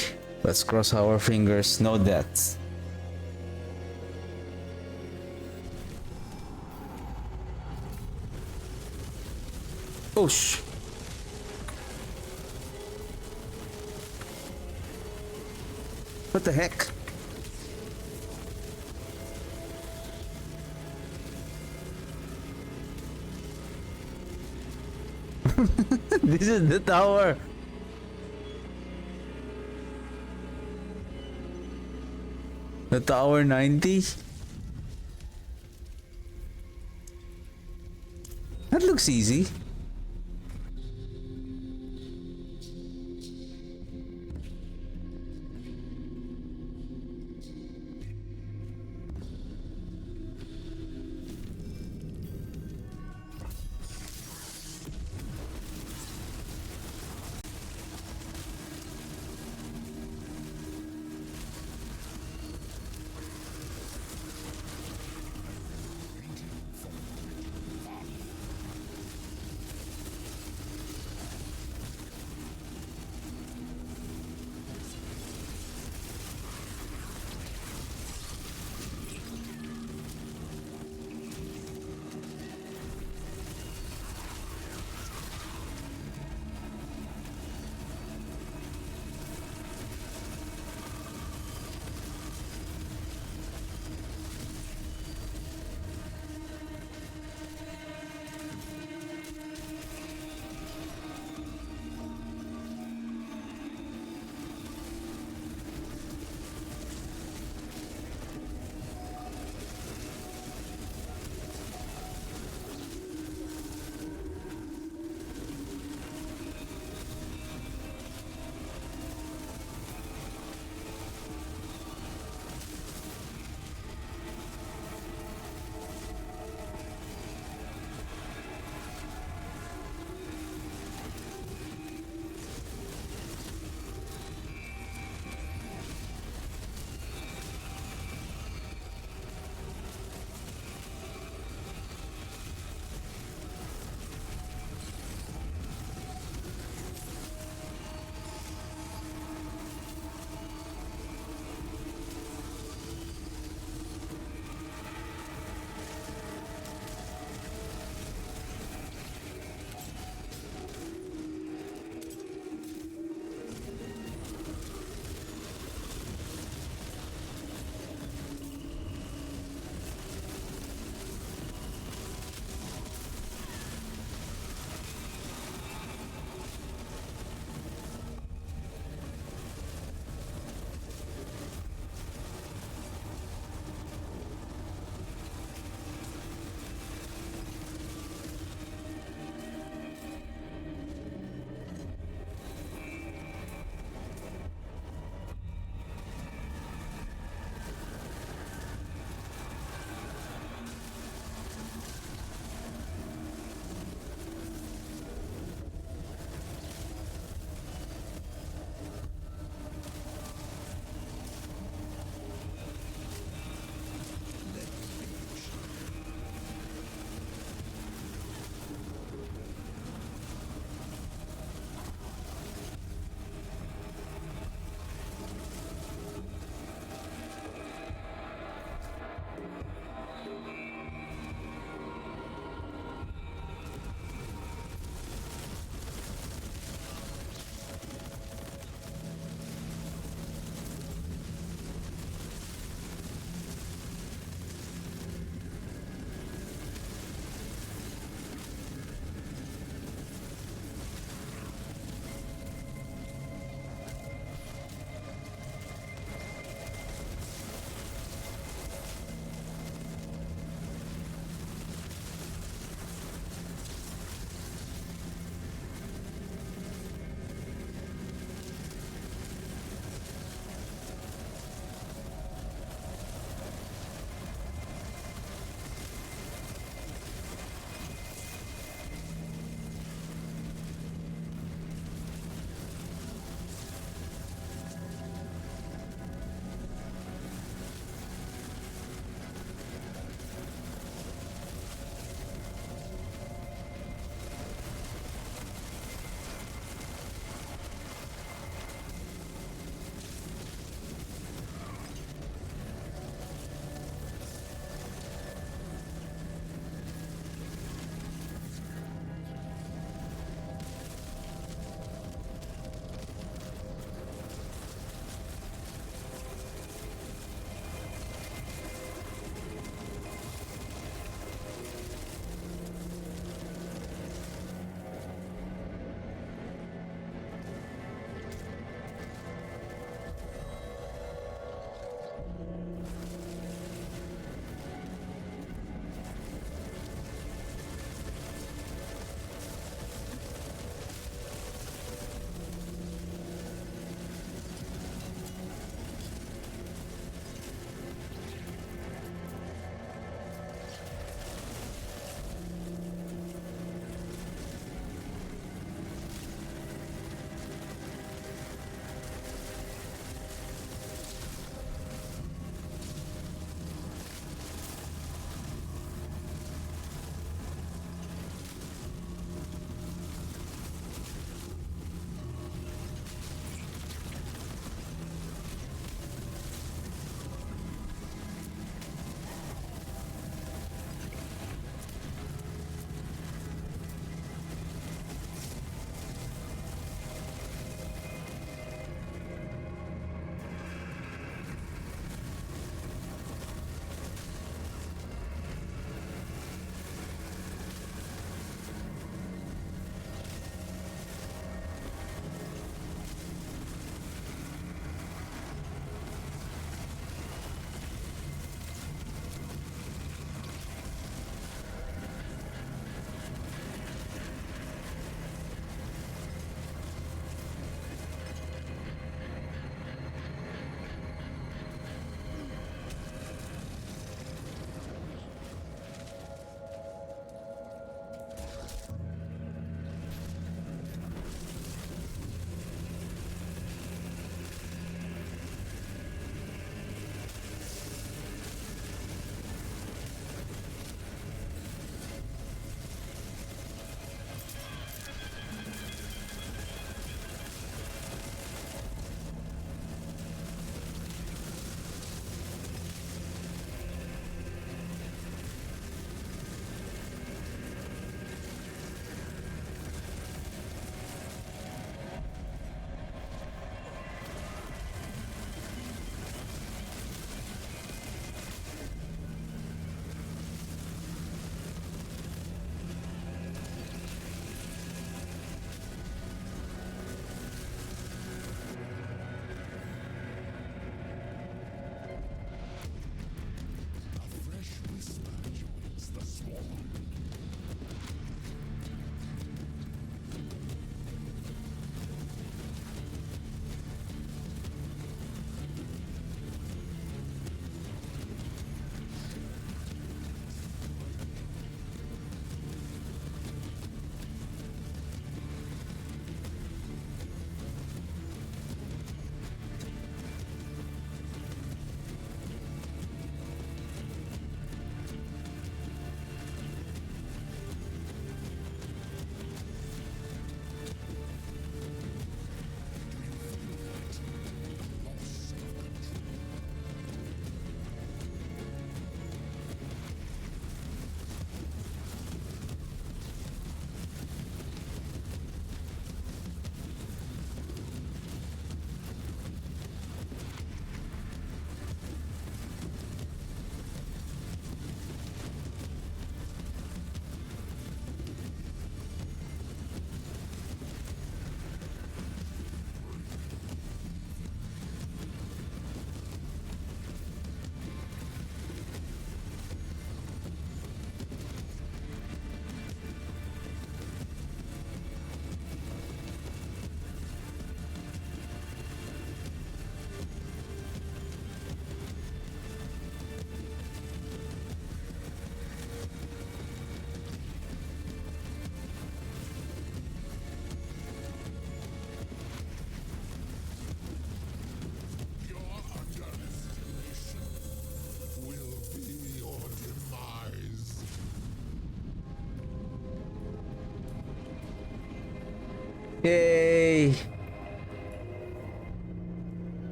let's cross our fingers, no deaths. Oh sh! What the heck? This is the tower. The tower 90? That looks easy.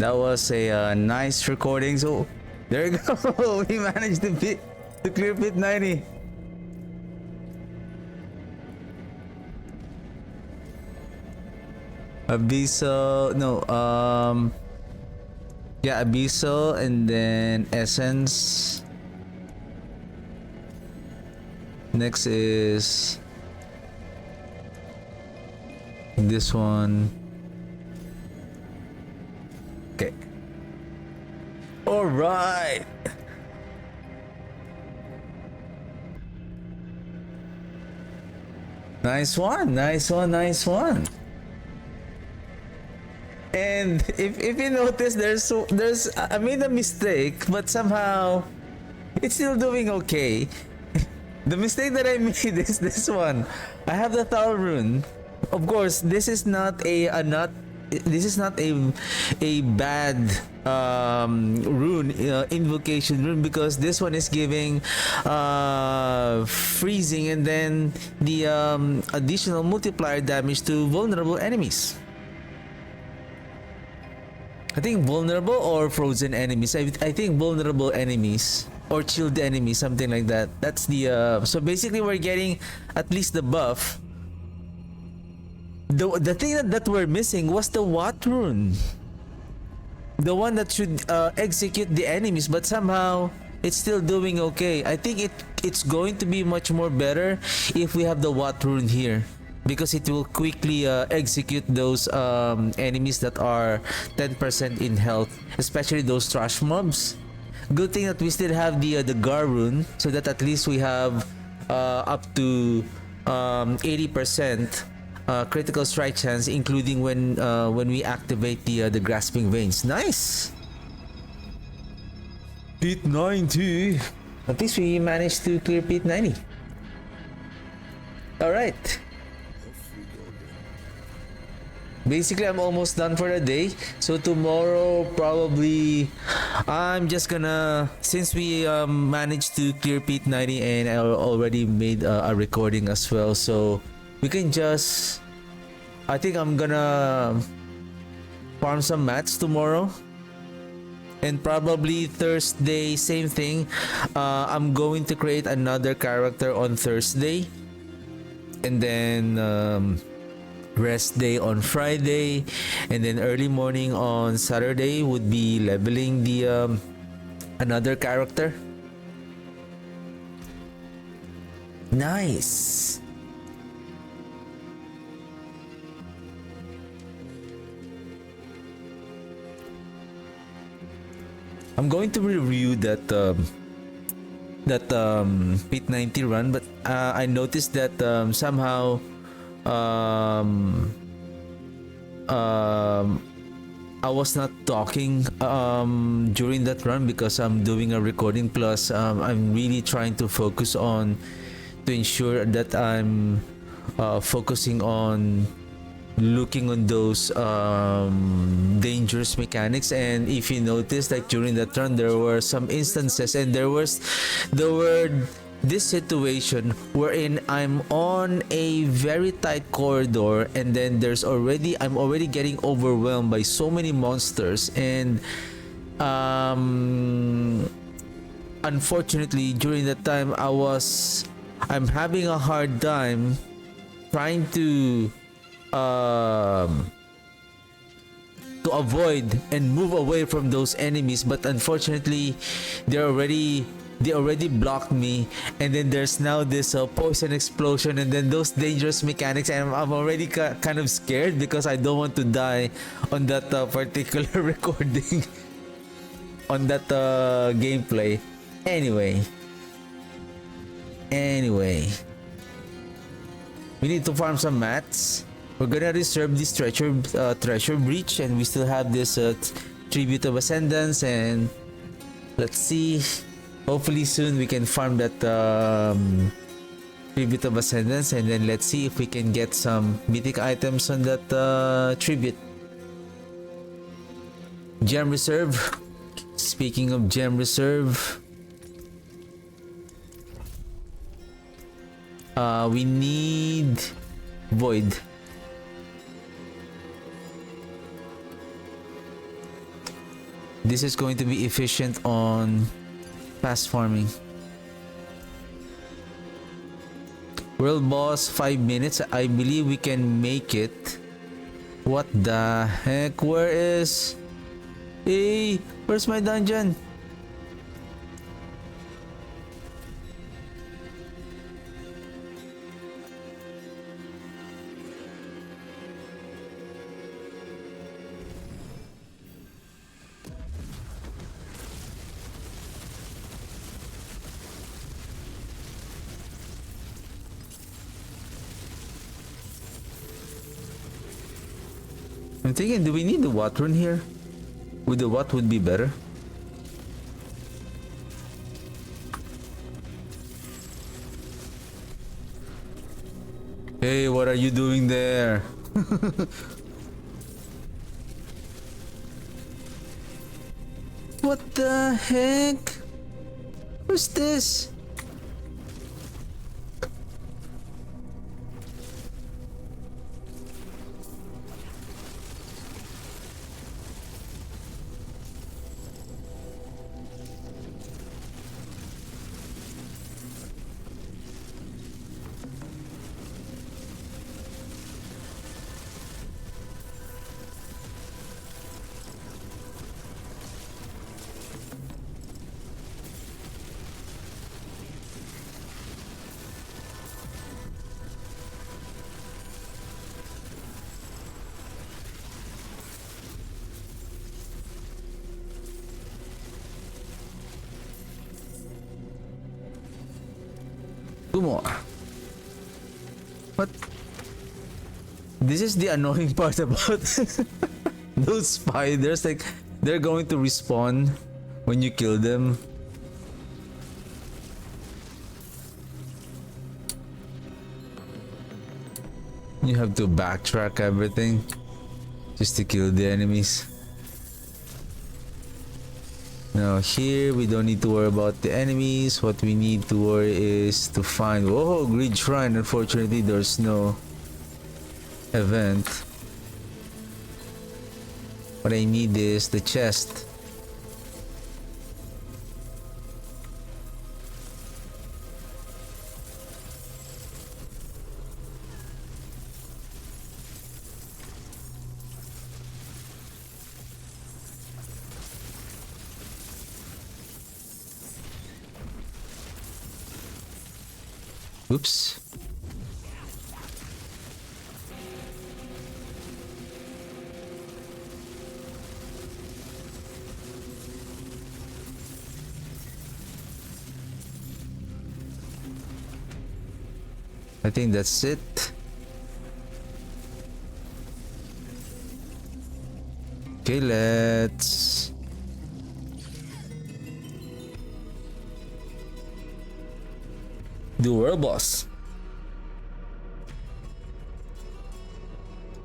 That was a nice recording. So there you go. We managed to clear pit 90. Abyssal, no, yeah, Abyssal, and then Essence. Next is this one. Okay. All right. Nice one, nice one, nice one. And if you notice, I made a mistake, but somehow it's still doing okay. The mistake that I made is this one. I have the Thal rune. Of course, this is not a bad rune, invocation rune, because this one is giving freezing and then the additional multiplier damage to vulnerable enemies. I think vulnerable or frozen enemies. I think vulnerable enemies or chilled enemies, something like that. That's the so basically we're getting at least the buff. The thing that we're missing was the Wat rune, the one that should execute the enemies, but somehow it's still doing okay. I think it's going to be much more better if we have the Wat rune here, because it will quickly execute those enemies that are 10% in health, especially those trash mobs. Good thing that we still have the Gar rune, so that at least we have up to 80% critical strike chance, including when we activate the grasping veins. Nice. Pit 90. At least we managed to clear pit 90. All right. Basically, I'm almost done for the day. So tomorrow, probably, I'm just gonna, since we managed to clear pit 90 and I already made a recording as well, so we can just, I think I'm gonna farm some mats tomorrow. And probably Thursday, same thing. I'm going to create another character on Thursday. And then rest day on Friday, and then early morning on Saturday would be leveling the another character. Nice. I'm going to review that pit 90 run, but I noticed that somehow I was not talking during that run because I'm doing a recording, plus I'm really trying to focus on to ensure that I'm focusing on looking on those dangerous mechanics. And if you notice, like during that run, there were some instances, and there were this situation wherein I'm on a very tight corridor, and then I'm already getting overwhelmed by so many monsters, and unfortunately during that time I'm having a hard time trying to avoid and move away from those enemies, but unfortunately they already blocked me, and then there's now this poison explosion, and then those dangerous mechanics, and I'm already kind of scared because I don't want to die on that particular recording, on that gameplay. Anyway, we need to farm some mats. We're gonna reserve this treasure breach, and we still have this tribute of ascendance, and let's see, hopefully soon we can farm that tribute of ascendance, and then let's see if we can get some mythic items on that tribute. Gem reserve. Speaking of gem reserve, we need void. this is going to be efficient on fast farming. World boss 5 minutes. I believe we can make it. What the heck? Where is... Hey, where's my dungeon? I'm thinking, do we need the water in here? Would the what would be better? Hey, what are you doing there? What the heck? What's this? Two more. What? This is the annoying part about those spiders. Like, they're going to respawn when you kill them. You have to backtrack everything just to kill the enemies. Now here we don't need to worry about the enemies. What we need to worry is to find... Whoa, Greed Shrine. Unfortunately, there's no event. What I need is the chest. Oops. I think that's it. Okay, let's... do world boss.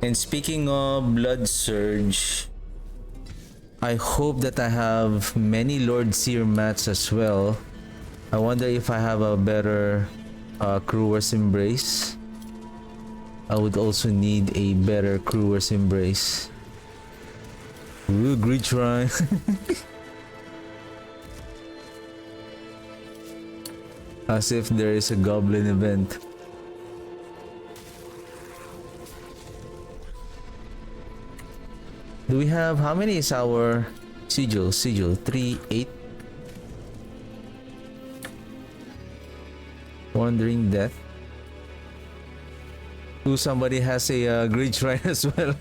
And speaking of Blood Surge, I hope that I have many Lord Seer mats as well. I wonder if I have a better Crewer's Embrace. I would also need a better Crewer's Embrace. Ooh, Greed Shrine. As if there is a goblin event. Do we have... how many is our sigil? 3, 8. Wandering Death. Ooh, somebody has a Greed Shrine as well.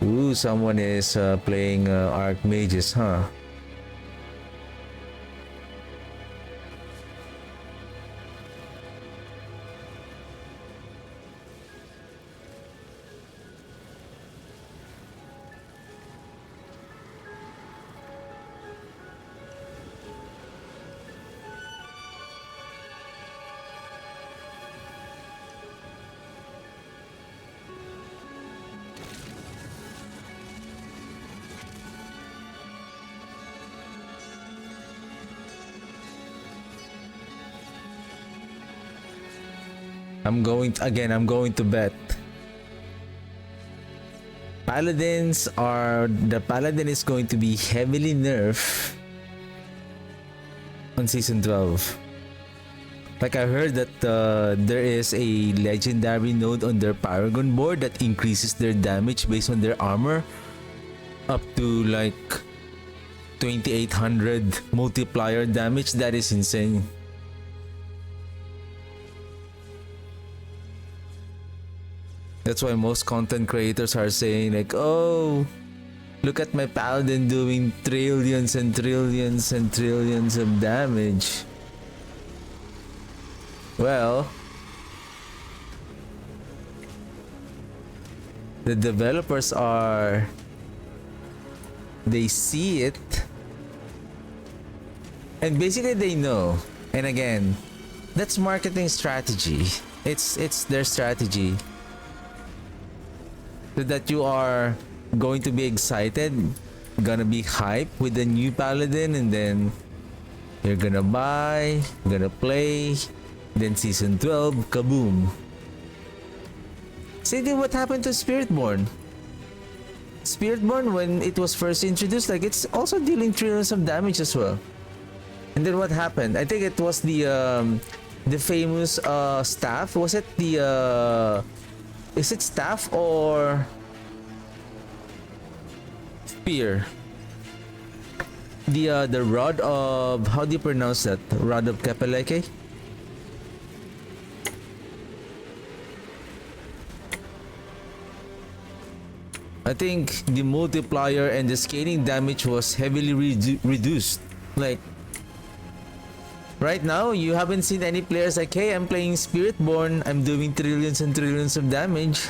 Ooh, someone is playing Archmages, huh? I'm going to bet. The paladin is going to be heavily nerfed on season 12. Like I heard that there is a legendary node on their Paragon board that increases their damage based on their armor up to like 2800 multiplier damage. That is insane. That's why most content creators are saying like, oh, look at my paladin doing trillions and trillions and trillions of damage. Well, the developers they see it and basically they know. And again, that's marketing strategy. It's their strategy. So that you are going to be excited, gonna be hyped with the new paladin, and then you're gonna buy, gonna play, then season 12, kaboom. Same what happened to Spiritborn. Spiritborn, when it was first introduced, like it's also dealing trillions of damage as well. And then what happened? I think it was the famous staff. Was it the is it staff or spear? The rod of, how do you pronounce that? Rod of Kapeleke? I think the multiplier and the scaling damage was heavily reduced. Like right now, you haven't seen any players like, hey, I'm playing Spiritborn, I'm doing trillions and trillions of damage.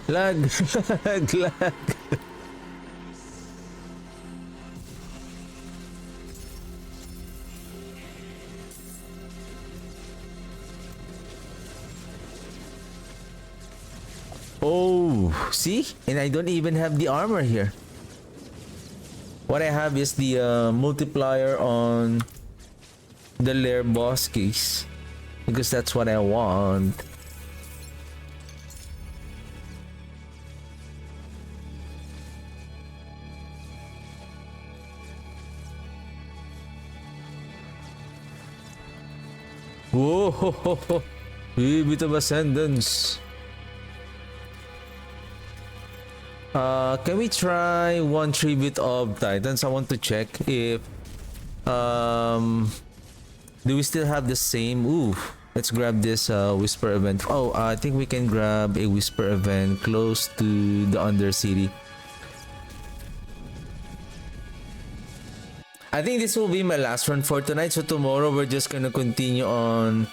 Lag. Lag. Oh, see? And I don't even have the armor here. What I have is the multiplier on the lair boss case, because that's what I want. Whoa, ho, ho, ho. A bit of ascendance. Can we try one tribute of Titans? I want to check if do we still have the same. Ooh, let's grab this whisper event. Oh, I think we can grab a whisper event close to the Undercity. I think this will be my last run for tonight. So tomorrow we're just gonna continue on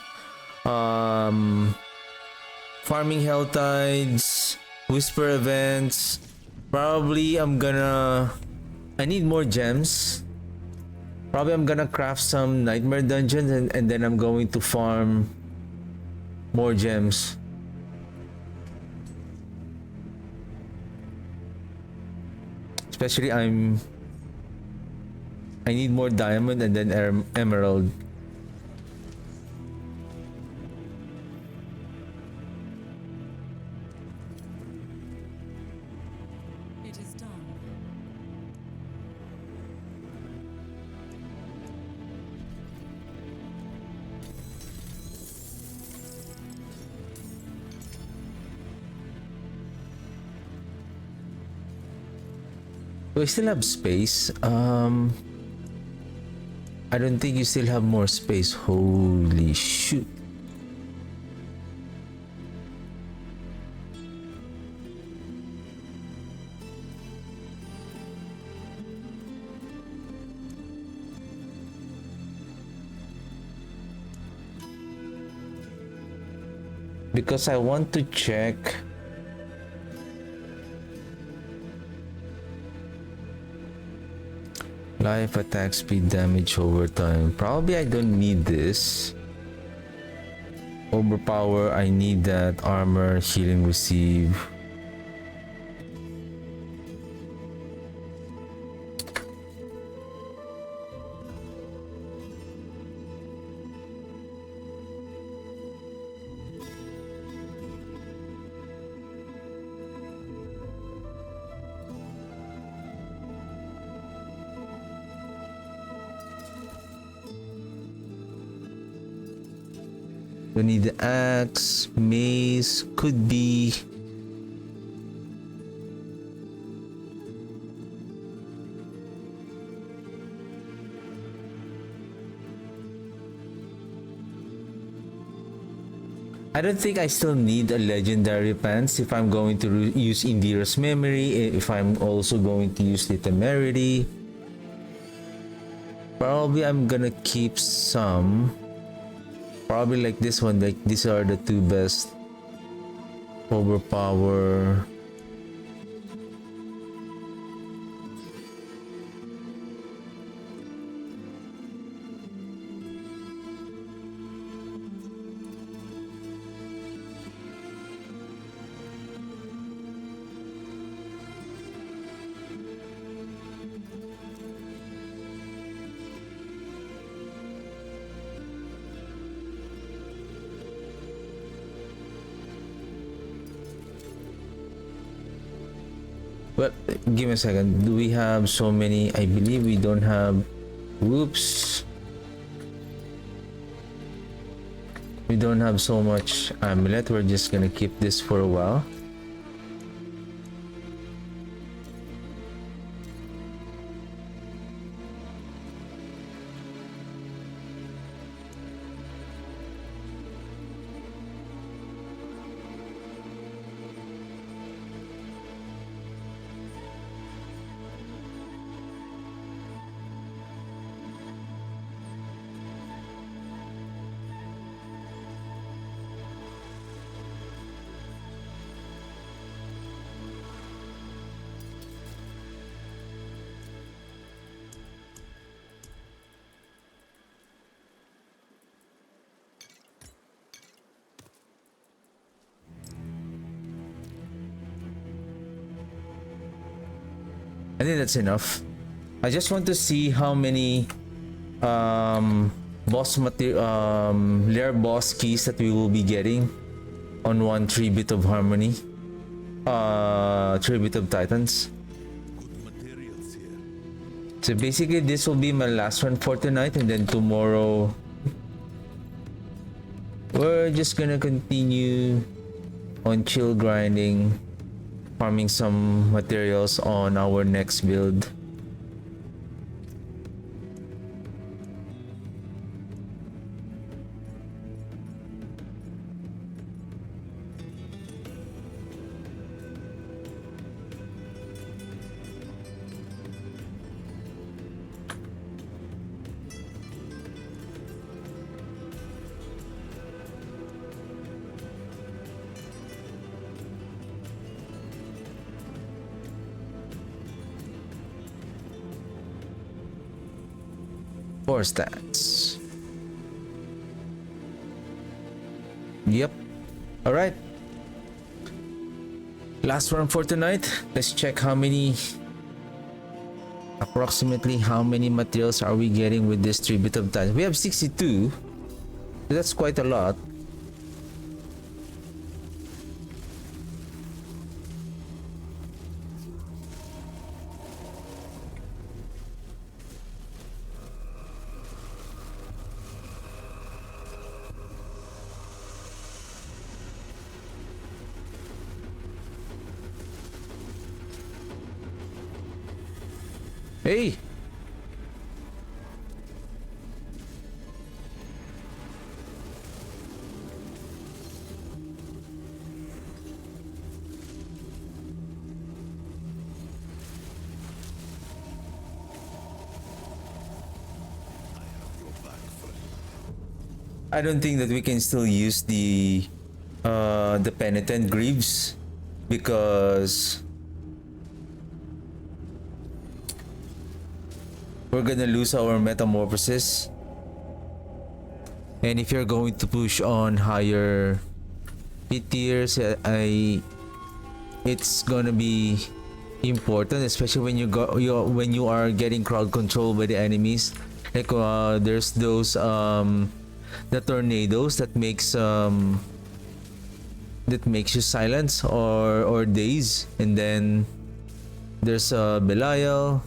farming Hell Tides, whisper events. Probably I need more gems. Probably I'm gonna craft some nightmare dungeons and then I'm going to farm more gems. Especially I need more diamond and then emerald. It is done. Do I still have space? I don't think you still have more space. Holy shoot. Because I want to check. Life, attack speed, damage over time. Probably I don't need this. Overpower, I need that. Armor, healing, receive. We need the axe, mace, could be. I don't think I still need a legendary pants if I'm going to use Indira's memory, if I'm also going to use the temerity. Probably I'm gonna keep some. Probably like this one, like these are the two best. Overpower. But give me a second. Do we have so many? I believe we don't have. Whoops. We don't have so much amulet. We're just gonna keep this for a while. I think that's enough. I just want to see how many lair boss keys that we will be getting on one Tribute of Harmony. Tribute of Titans. So basically this will be my last one for tonight, and then tomorrow we're just gonna continue on chill grinding, farming some materials on our next build. Four stats. Yep. All right. Last one for tonight. Let's check approximately how many materials are we getting with this Tribute of Titans. We have 62. That's quite a lot. Hey! I don't think that we can still use the penitent greaves because we're gonna lose our metamorphosis. And if you're going to push on higher pit tiers, it's gonna be important, especially when when you are getting crowd control by the enemies. Like there's those the tornadoes that makes you silence or daze, and then there's Belial.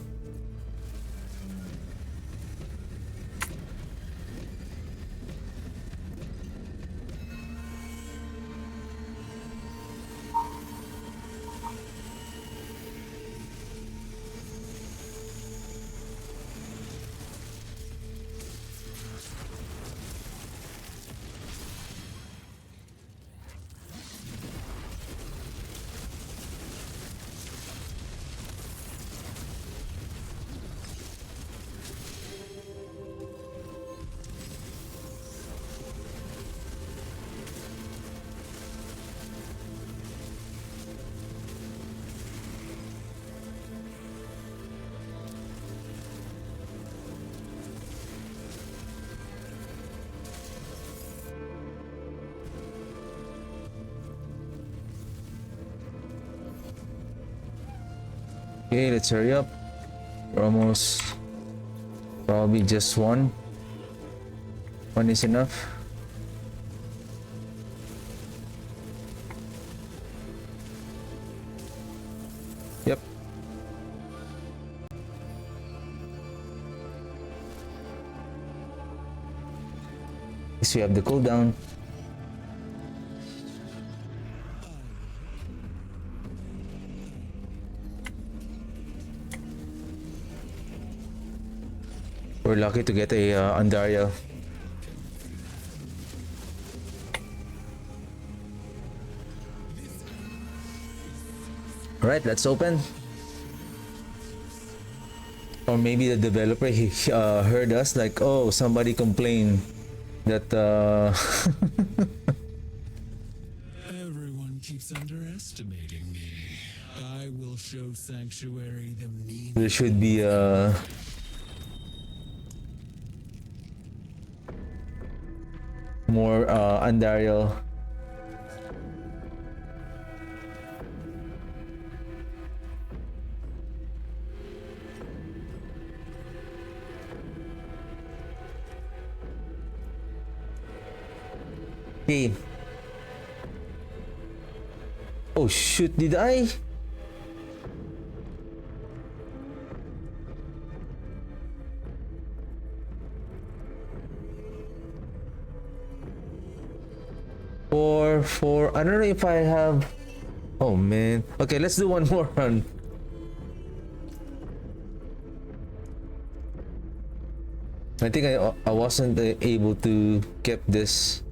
Okay, let's hurry up. We're almost, probably just one. One is enough. Yep. Yes, we have the cooldown. We're lucky to get a Andariel. Alright, let's open. Or maybe the developer heard us, like, oh, somebody complained that Everyone keeps underestimating me. I will show Sanctuary the need. there should be more Andariel. Okay. Oh shoot, did I? For I don't know if I have. Oh man. Okay, let's do one more run. I think I wasn't able to keep this.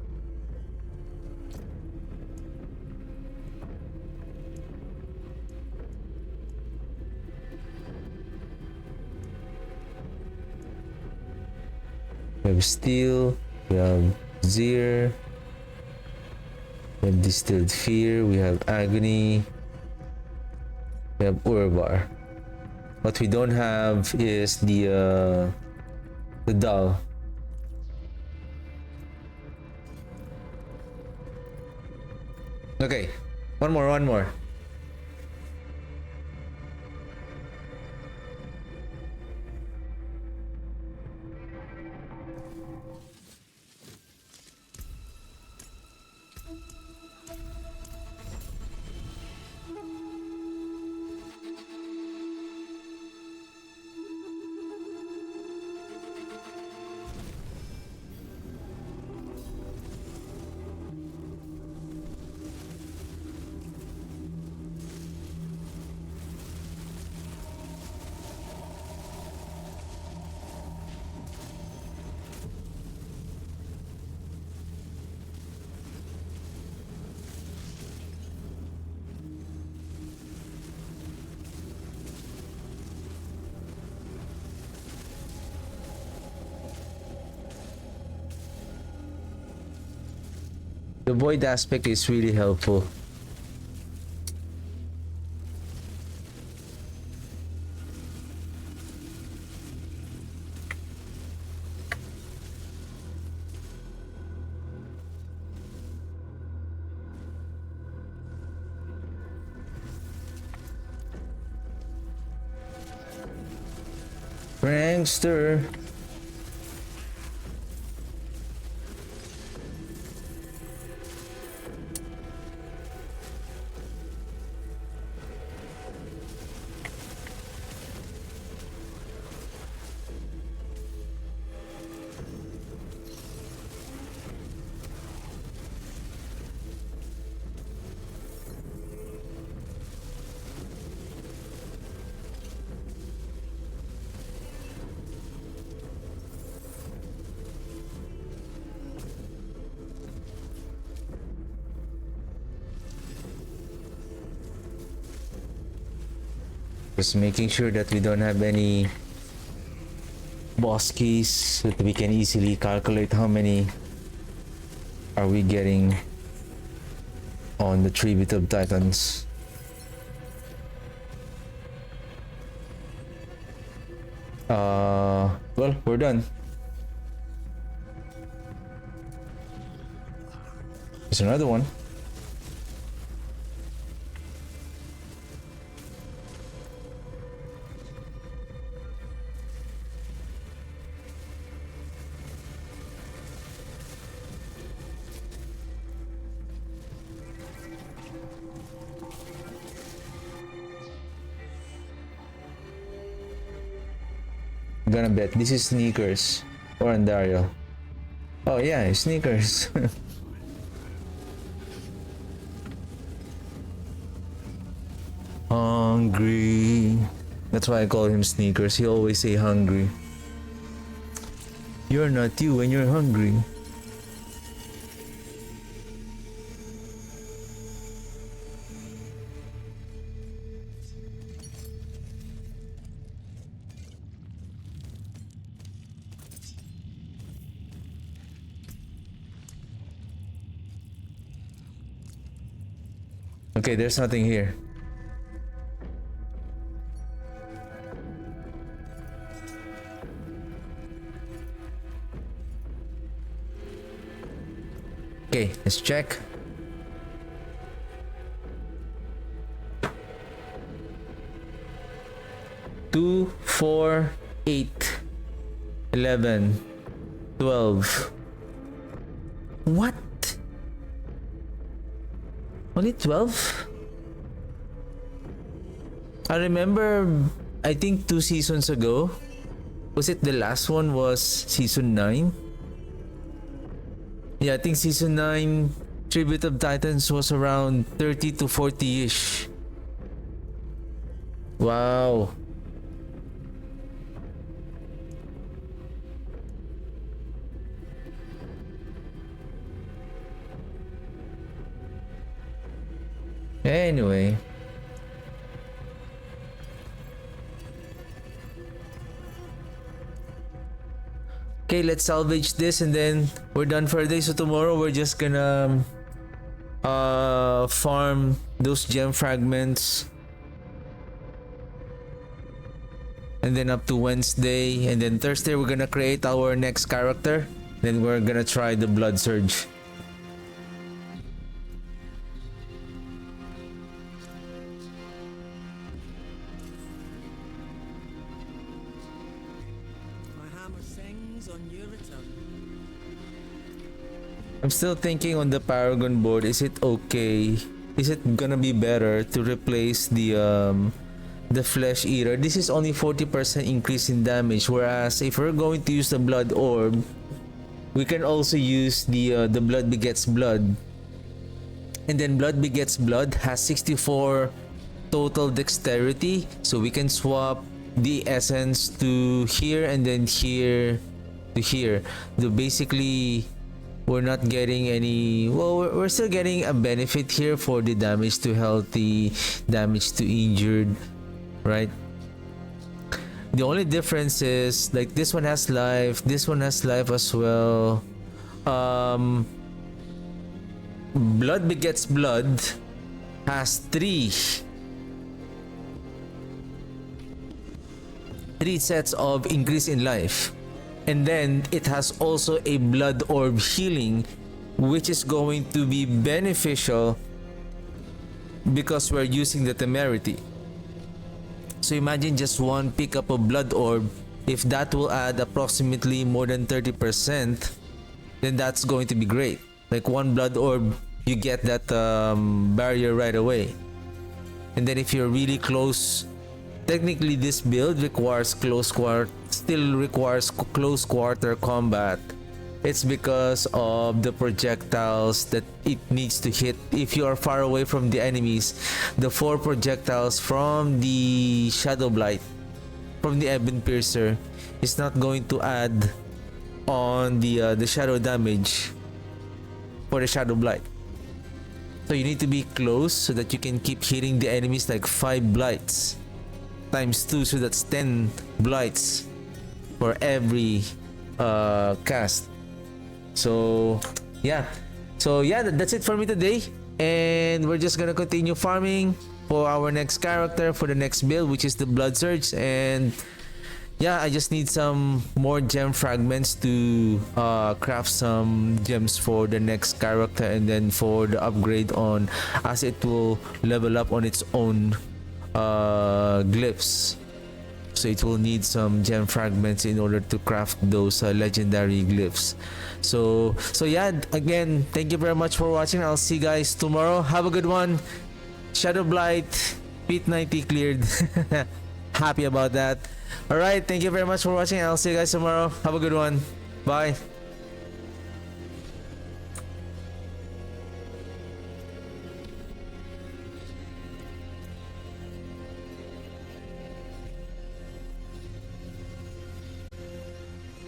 We have Steel, we have Zir, we have Distilled Fear, we have Agony, we have Urbar. What we don't have is the Dull. Okay, one more. The void aspect is really helpful. gangster. Just making sure that we don't have any boss keys so that we can easily calculate how many are we getting on the Tribute of Titans. Well, we're done. There's another one. I'm gonna bet this is Sneakers or Andario. Oh yeah, Sneakers. Hungry. That's why I call him Sneakers. He always say hungry. You're not you when you're hungry. Okay, there's nothing here. Okay, let's check. Two, 4, 8, 11, 12. What? Only 12? I remember, I think 2 seasons ago, was it the last one was season 9? Yeah, I think season 9 Tribute of Titans was around 30 to 40-ish. Wow. Anyway. Okay, let's salvage this and then we're done for the day. So tomorrow we're just gonna farm those gem fragments. And then up to Wednesday. And then Thursday we're gonna create our next character. Then we're gonna try the Blood Surge. I'm still thinking on the Paragon board, is it okay? Is it gonna be better to replace the Flesh Eater? This is only 40% increase in damage, whereas if we're going to use the Blood Orb, we can also use the Blood Begets Blood. And then Blood Begets Blood has 64 total dexterity, so we can swap the essence to here and then here to here. So basically, we're not getting any, well, we're still getting a benefit here for the damage to healthy, damage to injured, right? The only difference is, like, this one has life, this one has life as well. Blood Begets Blood has 3 sets of increase in life. And then it has also a Blood Orb healing, which is going to be beneficial because we're using the Temerity. So imagine just one pickup of Blood Orb if that will add approximately more than 30%, then that's going to be great. Like one blood orb, you get that barrier right away. And then if you're really close, technically this build requires close quarter combat. It's because of the projectiles that it needs to hit. If you are far away from the enemies, the 4 projectiles from the Shadowblight, from the Ebon Piercer, is not going to add on the shadow damage for the Shadowblight. So you need to be close so that you can keep hitting the enemies like 5 Blights times 2, so that's 10 Blights for every cast. So yeah, that's it for me today, and we're just gonna continue farming for our next character for the next build, which is the Blood Surge. And yeah, I just need some more gem fragments to craft some gems for the next character, and then for the upgrade on, as it will level up on its own glyphs. So it will need some gem fragments in order to craft those legendary glyphs. So yeah, again, thank you very much for watching. I'll see you guys tomorrow. Have a good one. Shadowblight Pit 90 cleared. Happy about that. Alright, thank you very much for watching. I'll see you guys tomorrow. Have a good one. Bye.